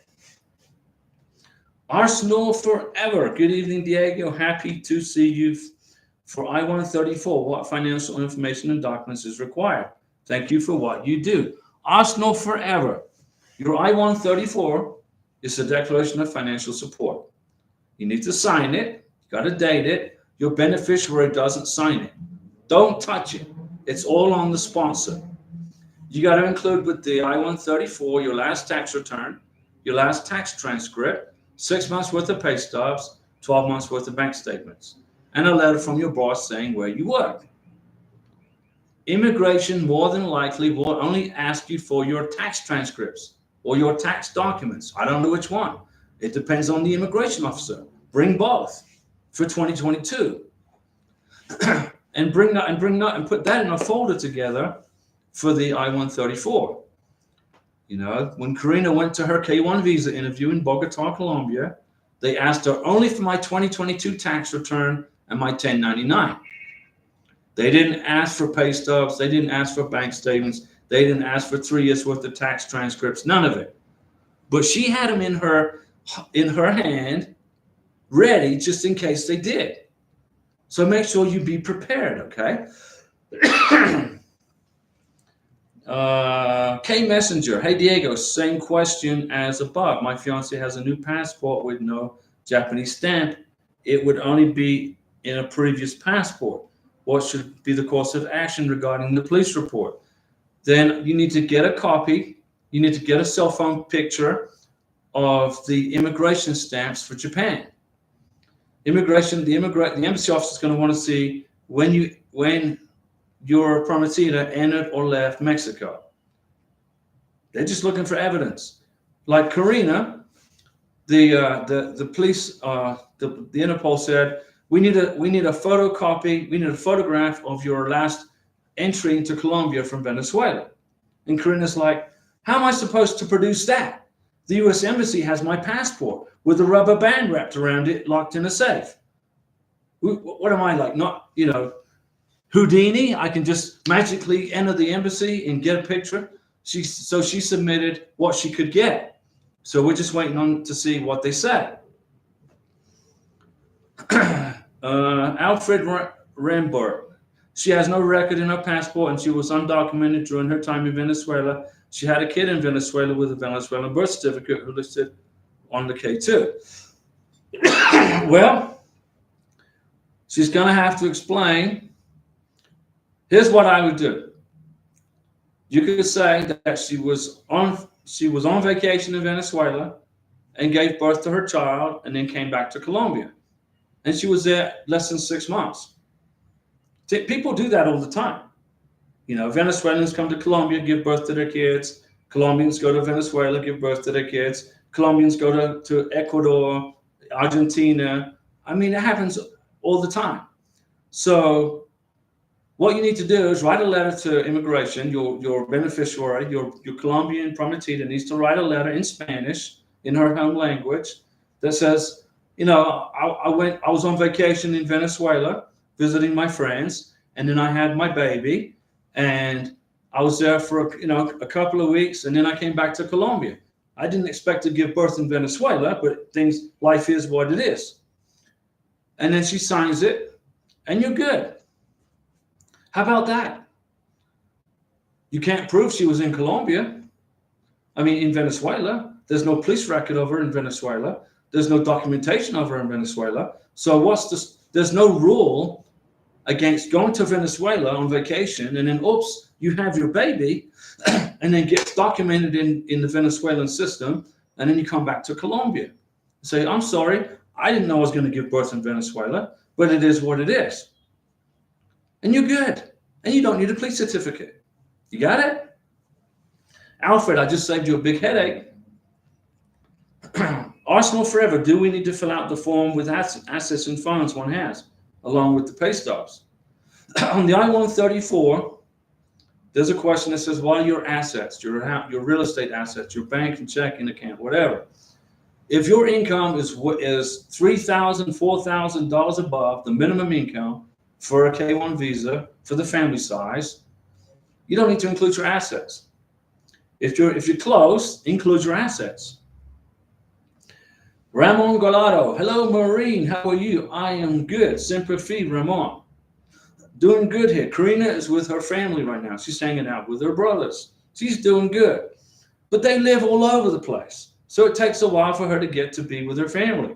Speaker 1: Arsenal forever. Good evening, Diego. Happy to see you for I-134. What financial information and documents is required? Thank you for what you do. Arsenal forever. Your I-134 is a declaration of financial support. You need to sign it. You got to date it. Your beneficiary doesn't sign it. Don't touch it. It's all on the sponsor. You got to include with the I-134 your last tax return, your last tax transcript, 6 months worth of pay stubs, 12 months worth of bank statements, and a letter from your boss saying where you work. Immigration more than likely will only ask you for your tax transcripts or your tax documents. I don't know which one. It depends on the immigration officer. Bring both for 2022. and put that in a folder together for the I-134. You know, when Karina went to her K-1 visa interview in Bogotá, Colombia, they asked her only for my 2022 tax return and my 1099. They didn't ask for pay stubs. They didn't ask for bank statements. They didn't ask for 3 years worth of tax transcripts, none of it. But she had them in her hand, ready just in case they did. So make sure you be prepared, okay? K Messenger, hey Diego, same question as above. My fiance has a new passport with no Japanese stamp. It would only be in a previous passport. What should be the course of action regarding the police report? Then you need to get a copy. You need to get a cell phone picture of the immigration stamps for Japan. The embassy officer is going to want to see when your prometida entered or left Mexico. They're just looking for evidence. Like Karina, the police, the Interpol said, we need a photocopy, we need a photograph of your last entry into Colombia from Venezuela. And Karina's like, how am I supposed to produce that? The U.S. Embassy has my passport with a rubber band wrapped around it, locked in a safe. What am I like? Not, Houdini? I can just magically enter the embassy and get a picture. She submitted what she could get. So we're just waiting on to see what they say. Alfred Rambert. She has no record in her passport and she was undocumented during her time in Venezuela. She had a kid in Venezuela with a Venezuelan birth certificate who listed on the K2. Well, she's going to have to explain. Here's what I would do. You could say that she was on vacation in Venezuela and gave birth to her child and then came back to Colombia. And she was there less than 6 months. People do that all the time. Venezuelans come to Colombia, give birth to their kids. Colombians go to Venezuela, give birth to their kids. Colombians go to Ecuador, Argentina. I mean, it happens all the time. So what you need to do is write a letter to immigration. Your beneficiary, your Colombian prometida needs to write a letter in Spanish, in her home language, that says, You know, I was on vacation in Venezuela visiting my friends, and then I had my baby, and I was there for a couple of weeks, and then I came back to Colombia. I didn't expect to give birth in Venezuela, but life is what it is. And then she signs it, and you're good. How about that? You can't prove she was in Colombia. I mean, in Venezuela, there's no police record of her in Venezuela. There's no documentation of her in Venezuela. So what's this? There's no rule against going to Venezuela on vacation and then, oops, you have your baby and then gets documented in the Venezuelan system, and then you come back to Colombia. Say, I'm sorry, I didn't know I was going to give birth in Venezuela, but it is what it is. And you're good. And you don't need a police certificate. You got it? Alfred, I just saved you a big headache. Arsenal Forever, do we need to fill out the form with assets and funds one has, along with the pay stubs? On the I-134, there's a question that says, what are your assets, your real estate assets, your bank and checking account, whatever. If your income is $3,000, $4,000 above the minimum income for a K-1 visa for the family size, you don't need to include your assets. If you're close, include your assets. Ramon Galado, hello Maureen, how are you? I am good. Sempre fi, Ramon. Doing good here. Karina is with her family right now. She's hanging out with her brothers. She's doing good. But they live all over the place. So it takes a while for her to get to be with her family.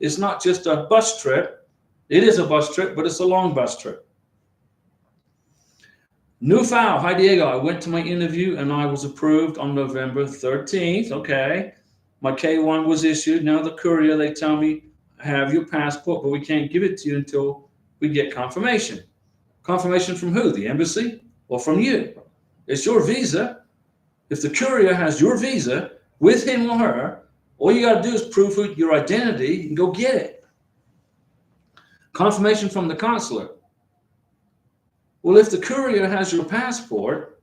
Speaker 1: It's not just a bus trip. It is a bus trip, but it's a long bus trip. New Foul, hi Diego. I went to my interview and I was approved on November 13th. Okay. My K-1 was issued. Now the courier, they tell me, have your passport, but we can't give it to you until we get confirmation. Confirmation from who? The embassy or from you? It's your visa. If the courier has your visa with him or her, all you got to do is prove your identity and go get it. Confirmation from the consulate. Well, if the courier has your passport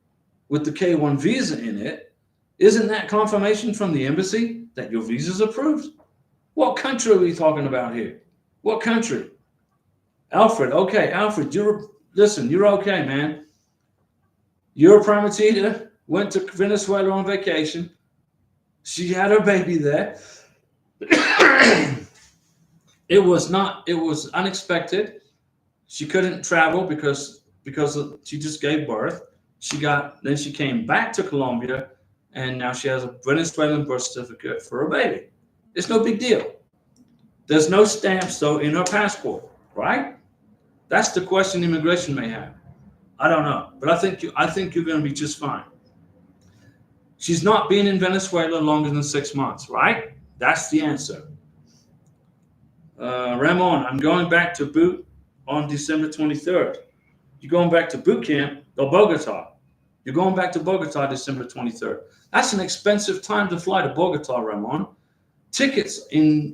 Speaker 1: with the K-1 visa in it, isn't that confirmation from the embassy that your visa is approved? What country are we talking about here? What country? Alfred, okay, Alfred, you're okay, man. Your Prometida went to Venezuela on vacation. She had her baby there. It was unexpected. She couldn't travel because she just gave birth. Then she came back to Colombia, and now she has a Venezuelan birth certificate for a baby. It's no big deal. There's no stamps though in her passport, right? That's the question immigration may have. I don't know, but I think you're going to be just fine. She's not been in Venezuela longer than 6 months, right? That's the answer. Ramon, I'm going back to boot on December 23rd. You're going back to boot camp or Bogotá. You're going back to Bogotá December 23rd. That's an expensive time to fly to Bogotá, Ramon. Tickets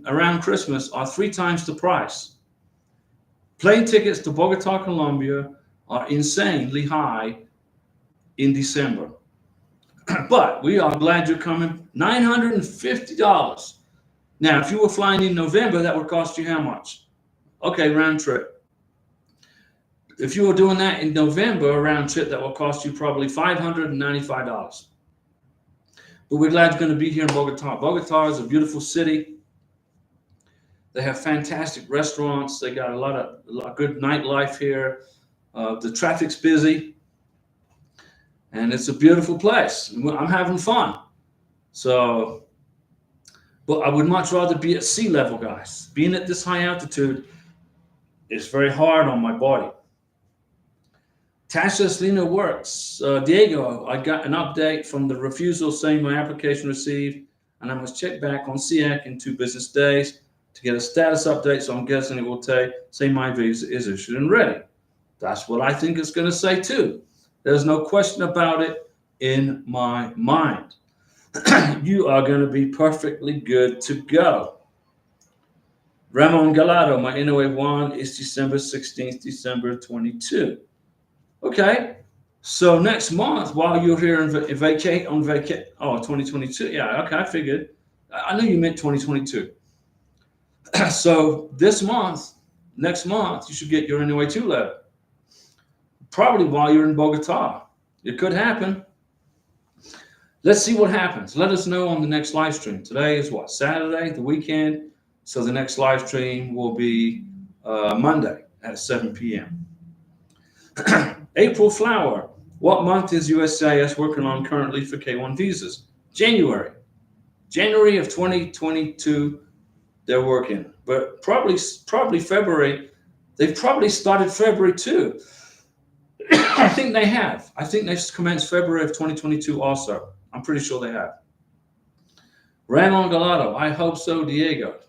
Speaker 1: around Christmas are 3 times the price. Plane tickets to Bogotá, Colombia are insanely high in December. But we are glad you're coming. $950. Now, if you were flying in November, that would cost you how much? Okay, round trip. If you were doing that in November, a round trip, that will cost you probably $595. But we're glad you're going to be here in Bogotá. Bogotá is a beautiful city. They have fantastic restaurants. They got a lot of good nightlife here. The traffic's busy. And it's a beautiful place. I'm having fun. So, but I would much rather be at sea level, guys. Being at this high altitude is very hard on my body. Tasha Selena works. Diego, I got an update from the refusal saying my application received, and I must check back on SEAC in 2 business days to get a status update. So I'm guessing it will say my visa is issued and ready. That's what I think it's going to say too. There's no question about it in my mind. You are going to be perfectly good to go. Ramon Galado, my NOA 1 is December 16th, December 22. Okay, so next month while you're here on vacate, 2022. Yeah, okay, I figured. I knew you meant 2022. So this month, next month, you should get your NOA2 letter. Probably while you're in Bogotá. It could happen. Let's see what happens. Let us know on the next live stream. Today is what? Saturday, the weekend. So the next live stream will be Monday at 7 p.m. April Flower. What month is USCIS working on currently for K1 visas? January. January of 2022, they're working. But probably February. They've probably started February too. I think they have. I think they've commenced February of 2022 also. I'm pretty sure they have. Ramon Gallardo, I hope so, Diego.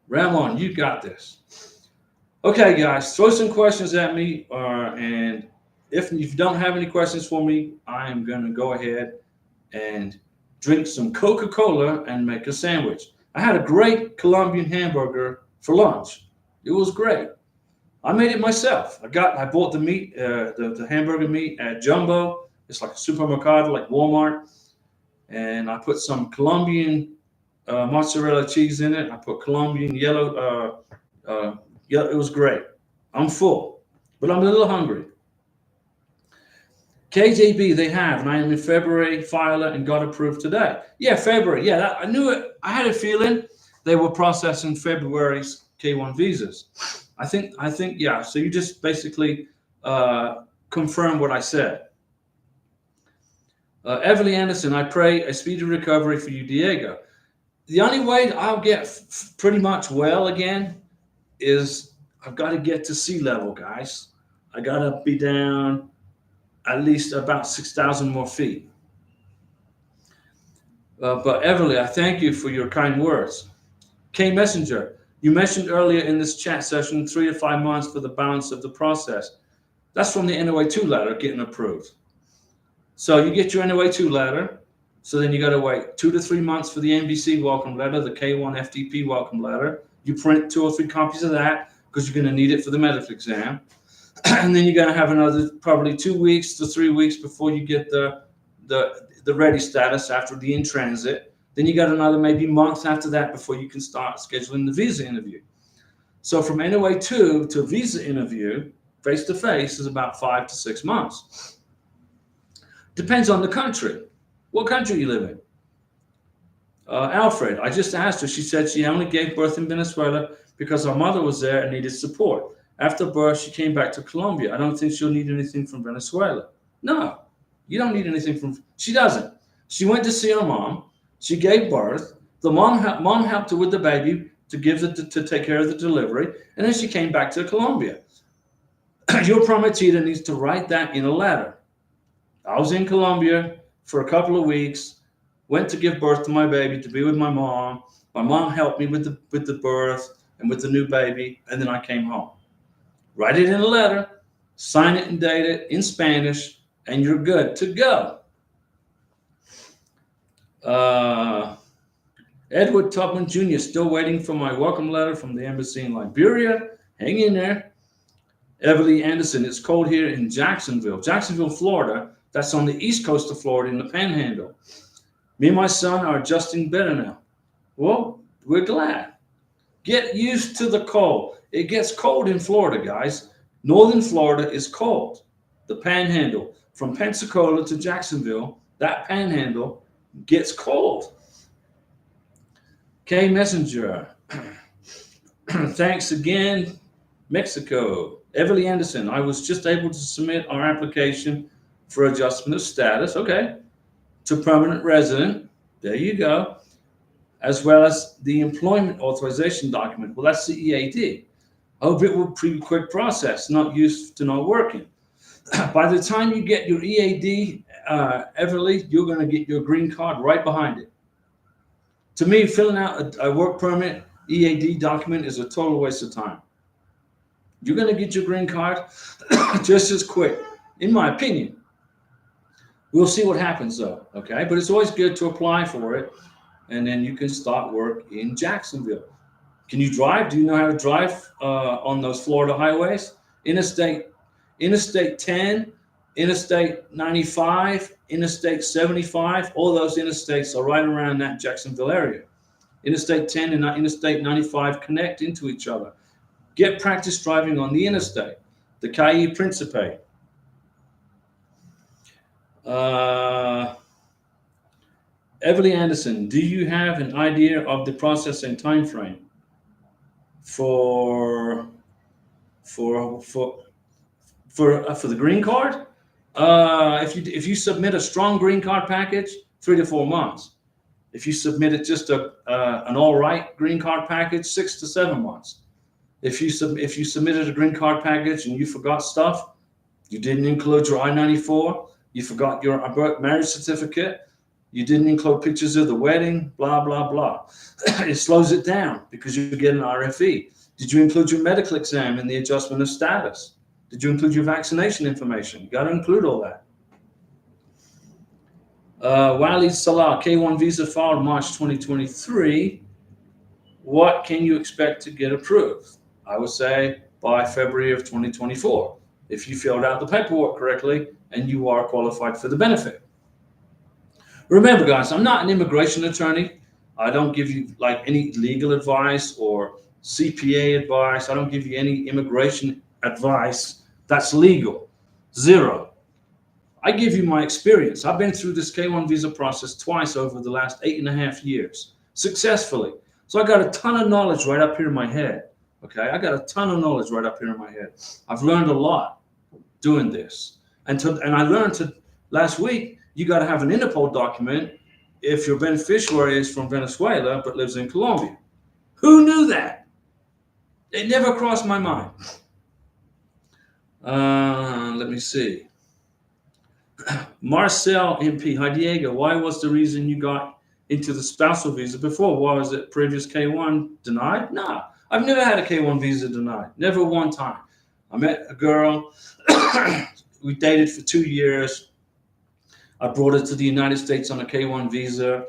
Speaker 1: Ramon, you got this. Okay, guys, throw some questions at me. And if you don't have any questions for me, I am going to go ahead and drink some Coca-Cola and make a sandwich. I had a great Colombian hamburger for lunch. It was great. I made it myself. I bought the meat, the hamburger meat at Jumbo. It's like a supermercado, like Walmart. And I put some Colombian mozzarella cheese in it. I put Colombian yellow. Yeah, it was great. I'm full, but I'm a little hungry. KJB, they have, and I am in February, filer, and got approved today. Yeah, February. Yeah, I knew it. I had a feeling they were processing February's K1 visas. I think, yeah. So you just basically confirm what I said. Everly Anderson, I pray a speedy recovery for you, Diego. The only way I'll get pretty much well again is I've got to get to sea level, guys. I got to be down at least about 6,000 more feet. But Everly, I thank you for your kind words. K Messenger, you mentioned earlier in this chat session 3 to 5 months for the balance of the process. That's from the NOA2 letter getting approved. So you get your NOA2 letter. So then you got to wait 2 to 3 months for the NBC welcome letter, the K1 FTP welcome letter. You print 2 or 3 copies of that because you're going to need it for the medical exam. And then you're going to have another probably 2 weeks to 3 weeks before you get the ready status after the in transit. Then you got another maybe month after that before you can start scheduling the visa interview. So from NOA2 to visa interview, face to face, is about 5 to 6 months. Depends on the country. What country you live in? Alfred, I just asked her. She said she only gave birth in Venezuela because her mother was there and needed support. After birth, she came back to Colombia. I don't think she'll need anything from Venezuela. No, you don't need anything from. She doesn't. She went to see her mom. She gave birth. The mom helped her with the baby to take care of the delivery, and then she came back to Colombia. Your prometida needs to write that in a letter. I was in Colombia for a couple of weeks, went to give birth to my baby, to be with my mom. My mom helped me with the birth and with the new baby, and then I came home. Write it in a letter, sign it and date it in Spanish, and you're good to go. Edward Tubman Jr., still waiting for my welcome letter from the embassy in Liberia. Hang in there. Everly Anderson, it's cold here in Jacksonville, Florida. That's on the east coast of Florida in the Panhandle. Me and my son are adjusting better now. Well, we're glad. Get used to the cold. It gets cold in Florida, guys. Northern Florida is cold. The Panhandle, from Pensacola to Jacksonville, that Panhandle gets cold. K Messenger, thanks again, Mexico. Everly Anderson, I was just able to submit our application for adjustment of status, okay, to permanent resident. There you go. As well as the employment authorization document. Well, that's the EAD. I hope it will be a pretty quick process, not used to not working. By the time you get your EAD, Everly, you're going to get your green card right behind it. To me, filling out a work permit EAD document is a total waste of time. You're going to get your green card just as quick, in my opinion. We'll see what happens, though, okay? But it's always good to apply for it, and then you can start work in Jacksonville. Can you drive? Do you know how to drive on those Florida highways? Interstate 10, Interstate 95, Interstate 75, all those interstates are right around that Jacksonville area. Interstate 10 and Interstate 95 connect into each other. Get practice driving on the interstate, the Calle Principe. Everly Anderson, do you have an idea of the processing time frame for for for for the green card? If you submit a strong green card package, 3 to 4 months. If you submitted just an all right green card package, 6 to 7 months. If you submitted a green card package and you forgot stuff, you didn't include your I-94, you forgot your marriage certificate, you didn't include pictures of the wedding, blah blah blah. It slows it down because you get an RFE. Did you include your medical exam in the adjustment of status? Did you include your vaccination information? You got to include all that. Wally Salah, K1 visa filed March 2023. What can you expect to get approved? I would say by February of 2024, if you filled out the paperwork correctly and you are qualified for the benefit. Remember, guys, I'm not an immigration attorney. I don't give you like any legal advice or CPA advice. I don't give you any immigration advice that's legal. Zero. I give you my experience. I've been through this K1 visa process twice over the last 8.5 years, successfully. So I got a ton of knowledge right up here in my head. Okay, I got a ton of knowledge right up here in my head. I've learned a lot doing this. And I learned last week, you got to have an Interpol document if your beneficiary is from Venezuela but lives in Colombia. Who knew that? It never crossed my mind. Let me see. Marcel MP, hi Diego, why was the reason you got into the spousal visa before? Was it previous K1 denied? Nah, I've never had a K1 visa denied. Never one time. I met a girl. We dated for 2 years. I brought her to the United States on a K1 visa.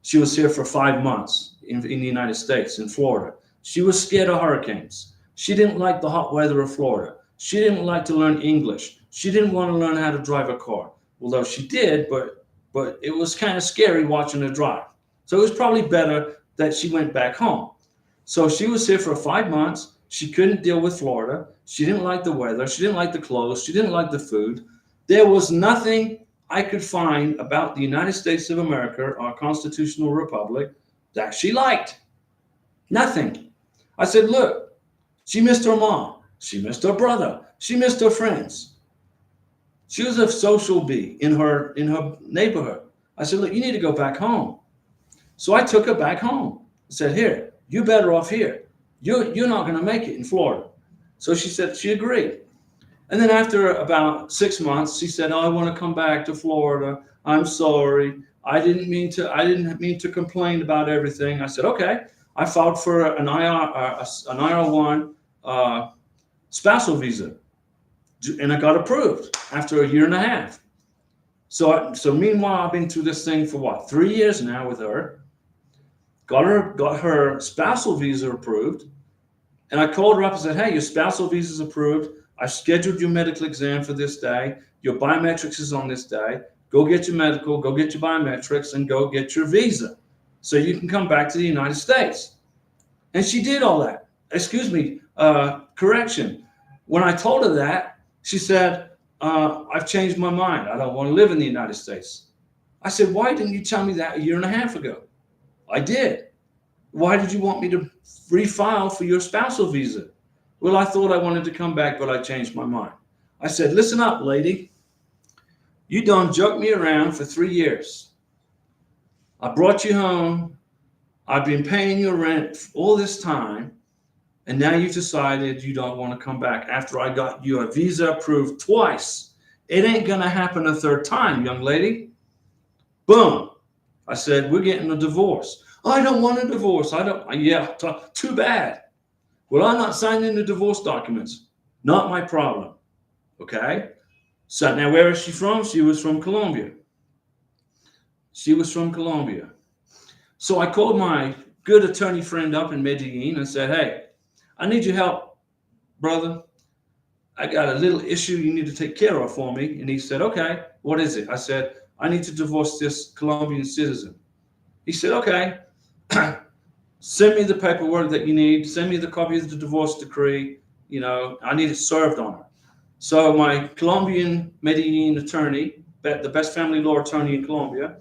Speaker 1: She was here for 5 months in the United States, in Florida. She was scared of hurricanes. She didn't like the hot weather of Florida. She didn't like to learn English. She didn't want to learn how to drive a car. Although she did, but it was kind of scary watching her drive. So it was probably better that she went back home. So she was here for 5 months. She couldn't deal with Florida. She didn't like the weather. She didn't like the clothes. She didn't like the food. There was nothing I could find about the United States of America, our constitutional republic, that she liked. Nothing. I said, look, she missed her mom. She missed her brother. She missed her friends. She was a social bee in her neighborhood. I said, look, you need to go back home. So I took her back home. I said, here, you're better off here. You're not going to make it in Florida. So she said, she agreed. And then after about 6 months, she said, oh, I want to come back to Florida. I'm sorry. I didn't mean to complain about everything. I said, okay. I filed for an IR1 spousal visa, and I got approved after 1.5 years. So meanwhile, I've been through this thing for what, 3 years now with her. Got her spousal visa approved, and I called her up and said, hey, your spousal visa is approved. I scheduled your medical exam for this day. Your biometrics is on this day. Go get your medical, go get your biometrics, and go get your visa so you can come back to the United States. And she did all that. Correction. When I told her that, she said, I've changed my mind. I don't want to live in the United States. I said, why didn't you tell me that 1.5 years ago? I did. Why did you want me to refile for your spousal visa? Well, I thought I wanted to come back, but I changed my mind. I said, listen up, lady. You done joked me around for 3 years. I brought you home. I've been paying your rent all this time. And now you've decided you don't want to come back after I got you a visa approved twice. It ain't going to happen a third time, young lady. Boom. I said, we're getting a divorce. I don't want a divorce. Too bad. Well, I'm not signing the divorce documents. Not my problem. Okay? So now where is she from? She was from Colombia. So I called my good attorney friend up in Medellin and said, hey, I need your help, brother. I got a little issue you need to take care of for me. And he said, okay, what is it? I said, I need to divorce this Colombian citizen. He said, okay. Send me the paperwork that you need. Send me the copy of the divorce decree. I need it served on her. So my Colombian Medellin attorney, the best family law attorney in Colombia,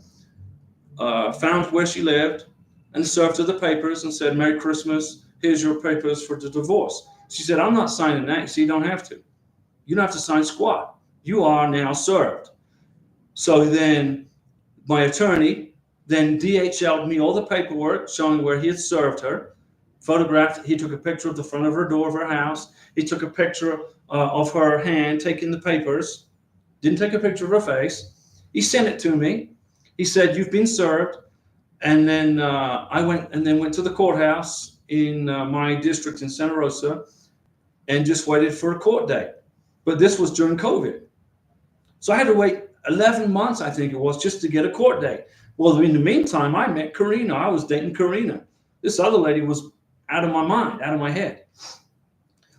Speaker 1: found where she lived and served her the papers and said, Merry Christmas, here's your papers for the divorce. She said, I'm not signing that. So you don't have to. You don't have to sign squat. You are now served. So then my attorney then DHL'd me all the paperwork showing where he had served her, photographed. He took a picture of the front of her door of her house. He took a picture of her hand taking the papers. Didn't take a picture of her face. He sent it to me. He said, you've been served. And then I went to the courthouse in my district in Santa Rosa and just waited for a court date. But this was during COVID. So I had to wait 11 months, I think it was, just to get a court date. Well, in the meantime, I met Karina. I was dating Karina. This other lady was out of my mind, out of my head.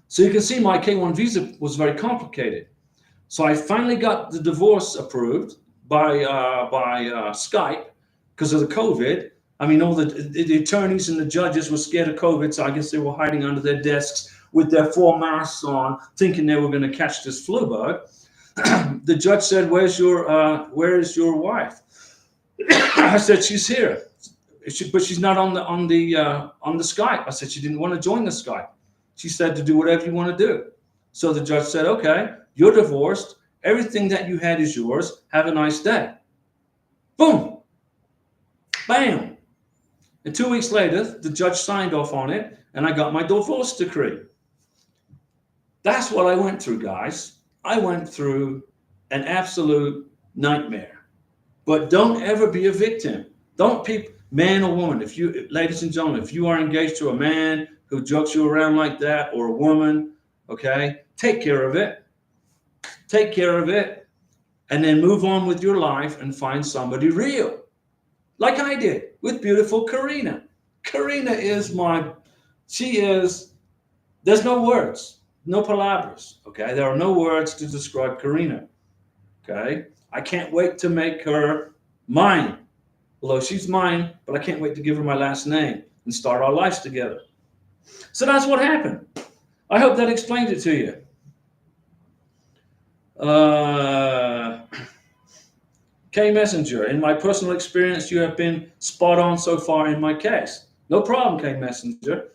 Speaker 1: So you can see my K-1 visa was very complicated. So I finally got the divorce approved by Skype because of the COVID. I mean, all the attorneys and the judges were scared of COVID, so I guess they were hiding under their desks with their 4 masks on, thinking they were going to catch this flu bug. The judge said, where is your wife? I said, she's here, but she's not on the Skype. I said she didn't want to join the Skype. She said to do whatever you want to do. So the judge said, okay, you're divorced. Everything that you had is yours. Have a nice day. Boom. Bam. And 2 weeks later, the judge signed off on it, and I got my divorce decree. That's what I went through, guys. I went through an absolute nightmare. But don't ever be a victim. Don't people, man or woman, ladies and gentlemen, if you are engaged to a man who jokes you around like that, or a woman, okay, take care of it. Take care of it, and then move on with your life and find somebody real. Like I did with beautiful Karina. Karina is there's no words. No palabras, okay? There are no words to describe Karina, okay? I can't wait to make her mine. Although she's mine, but I can't wait to give her my last name and start our lives together. So that's what happened. I hope that explained it to you. K Messenger, in my personal experience, you have been spot on so far in my case. No problem, K Messenger.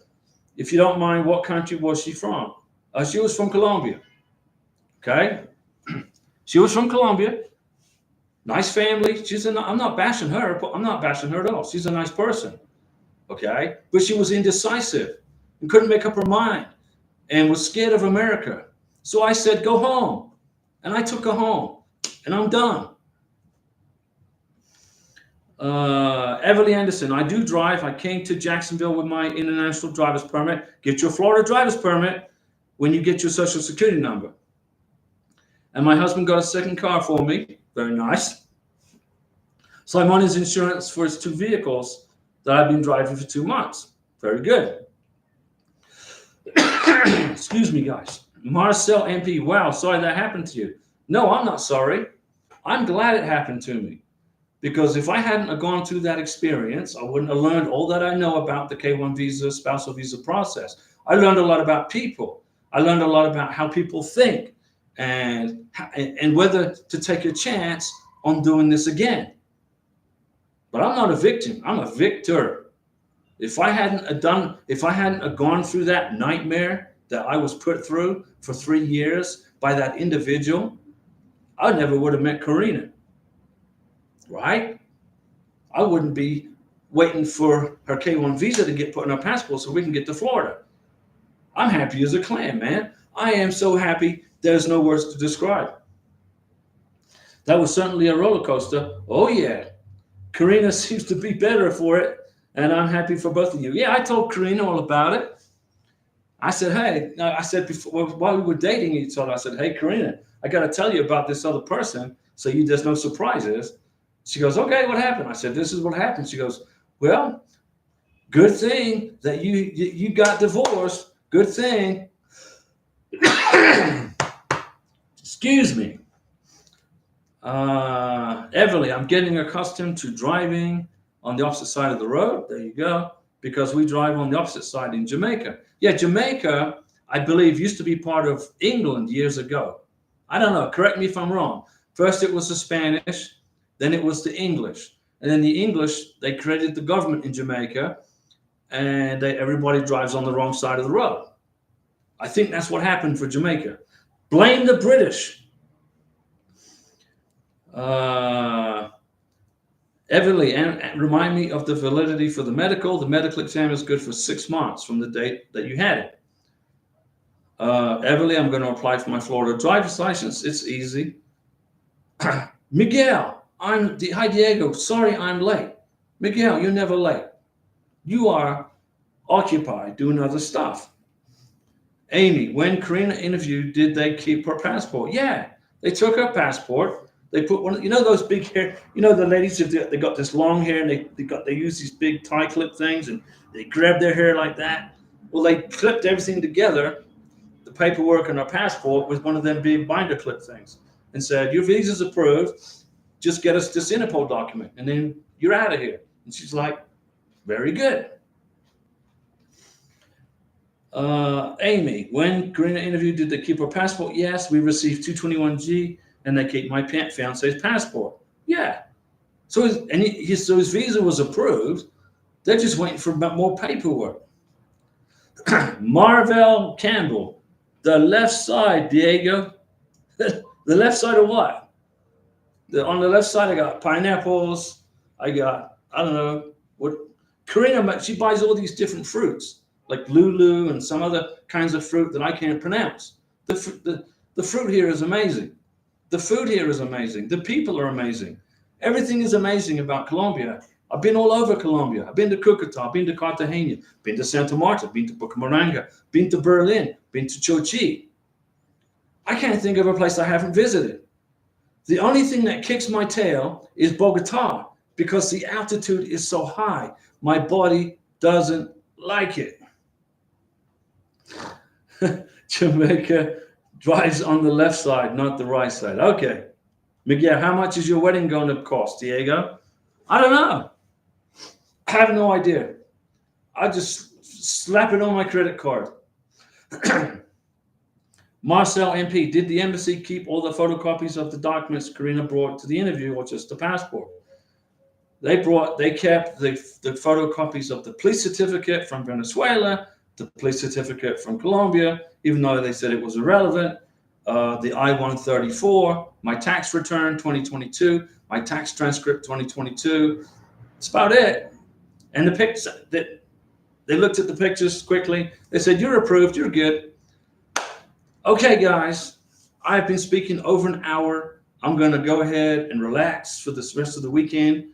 Speaker 1: If you don't mind, what country was she from? She was from Colombia. Okay? She was from Colombia. Nice family. I'm not bashing her. I'm not bashing her at all. She's a nice person. Okay? But she was indecisive and couldn't make up her mind and was scared of America. So I said, go home. And I took her home. And I'm done. Everly Anderson, I do drive. I came to Jacksonville with my international driver's permit. Get your Florida driver's permit when you get your social security number. And my husband got a second car for me. Very nice. So I'm on his insurance for his 2 vehicles that I've been driving for 2 months. Very good. Excuse me, guys. Marcel MP, wow, sorry that happened to you. No, I'm not sorry. I'm glad it happened to me. Because if I hadn't gone through that experience, I wouldn't have learned all that I know about the K-1 visa, spousal visa process. I learned a lot about people. I learned a lot about how people think and whether to take a chance on doing this again. But I'm not a victim. I'm a victor. If I hadn't gone through that nightmare that I was put through for 3 years by that individual, I never would have met Karina. Right? I wouldn't be waiting for her K-1 visa to get put in her passport so we can get to Florida. I'm happy as a clam, man. I am so happy there's no words to describe. That was certainly a roller coaster. Oh, yeah. Karina seems to be better for it, and I'm happy for both of you. Yeah, I told Karina all about it. I said, before, while we were dating each other, I said, hey, Karina, I got to tell you about this other person so there's no surprises. She goes, okay, what happened? I said, this is what happened. She goes, well, good thing that you got divorced. Good thing. Excuse me. Everly, I'm getting accustomed to driving on the opposite side of the road. There you go. because we drive on the opposite side in Jamaica. Yeah, Jamaica, I believe, used to be part of England years ago. I don't know. Correct me if I'm wrong. First it was the Spanish, then it was the English. And then the English, they created the government in Jamaica, and everybody drives on the wrong side of the road. I think that's what happened for Jamaica. Blame the British. Everly, and remind me of the validity for the medical. The medical exam is good for 6 months from the date that you had it. Everly, I'm going to apply for my Florida driver's license. It's easy. Miguel, hi Diego. Sorry I'm late. Miguel, you're never late. You are occupied doing other stuff. Amy, when Karina interviewed, did they keep her passport? Yeah, they took her passport. They put one, those big hair, the ladies, they got this long hair, and they use these big tie clip things, and they grab their hair like that. Well, they clipped everything together, the paperwork and her passport, with one of them big binder clip things, and said, your visa's approved, just get us this Interpol document, and then you're out of here. And she's like, very good. Amy, when Karina interviewed, did they keep her passport? Yes, we received 221G, and they keep my fiance's passport. Yeah. So his visa was approved. They're just waiting for more paperwork. Marvell Campbell, the left side, Diego. The left side of what? On the left side, I got pineapples. I don't know what. Karina, she buys all these different fruits, like Lulu and some other kinds of fruit that I can't pronounce. The fruit here is amazing. The food here is amazing. The people are amazing. Everything is amazing about Colombia. I've been all over Colombia. I've been to Cúcuta, been to Cartagena, been to Santa Marta, been to Bucaramanga, been to Berlin, been to Chochi. I can't think of a place I haven't visited. The only thing that kicks my tail is Bogotá, because the altitude is so high. My body doesn't like it. Jamaica drives on the left side, not the right side. Okay. Miguel, how much is your wedding going to cost, Diego? I don't know. I have no idea. I just slap it on my credit card. Marcel MP, did the embassy keep all the photocopies of the documents Karina brought to the interview, or just the passport? They kept the photocopies of the police certificate from Venezuela, the police certificate from Colombia, even though they said it was irrelevant, the I-134, my tax return 2022, my tax transcript 2022. That's about it. And the pictures, they looked at the pictures quickly. They said, you're approved, you're good. Okay, guys, I've been speaking over an hour. I'm going to go ahead and relax for this rest of the weekend.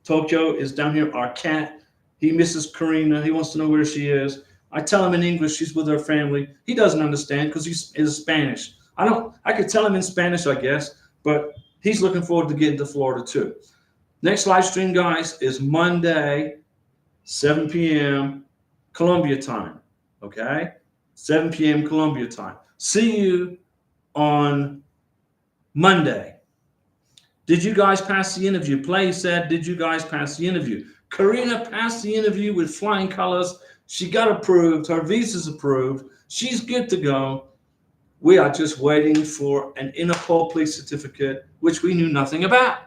Speaker 1: Tokyo is down here, our cat. He misses Karina. He wants to know where she is. I tell him in English she's with her family. He doesn't understand because he's Spanish. I could tell him in Spanish, I guess, but he's looking forward to getting to Florida too. Next live stream, guys, is Monday, 7 p.m. Colombia time. Okay? 7 p.m. Colombia time. See you on Monday. Did you guys pass the interview? Play said, did you guys pass the interview? Karina passed the interview with flying colors. She got approved. Her visa's approved. She's good to go. We are just waiting for an Interpol police certificate, which we knew nothing about.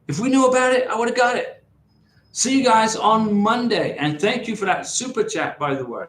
Speaker 1: If we knew about it, I would have got it. See you guys on Monday. And thank you for that super chat, by the way.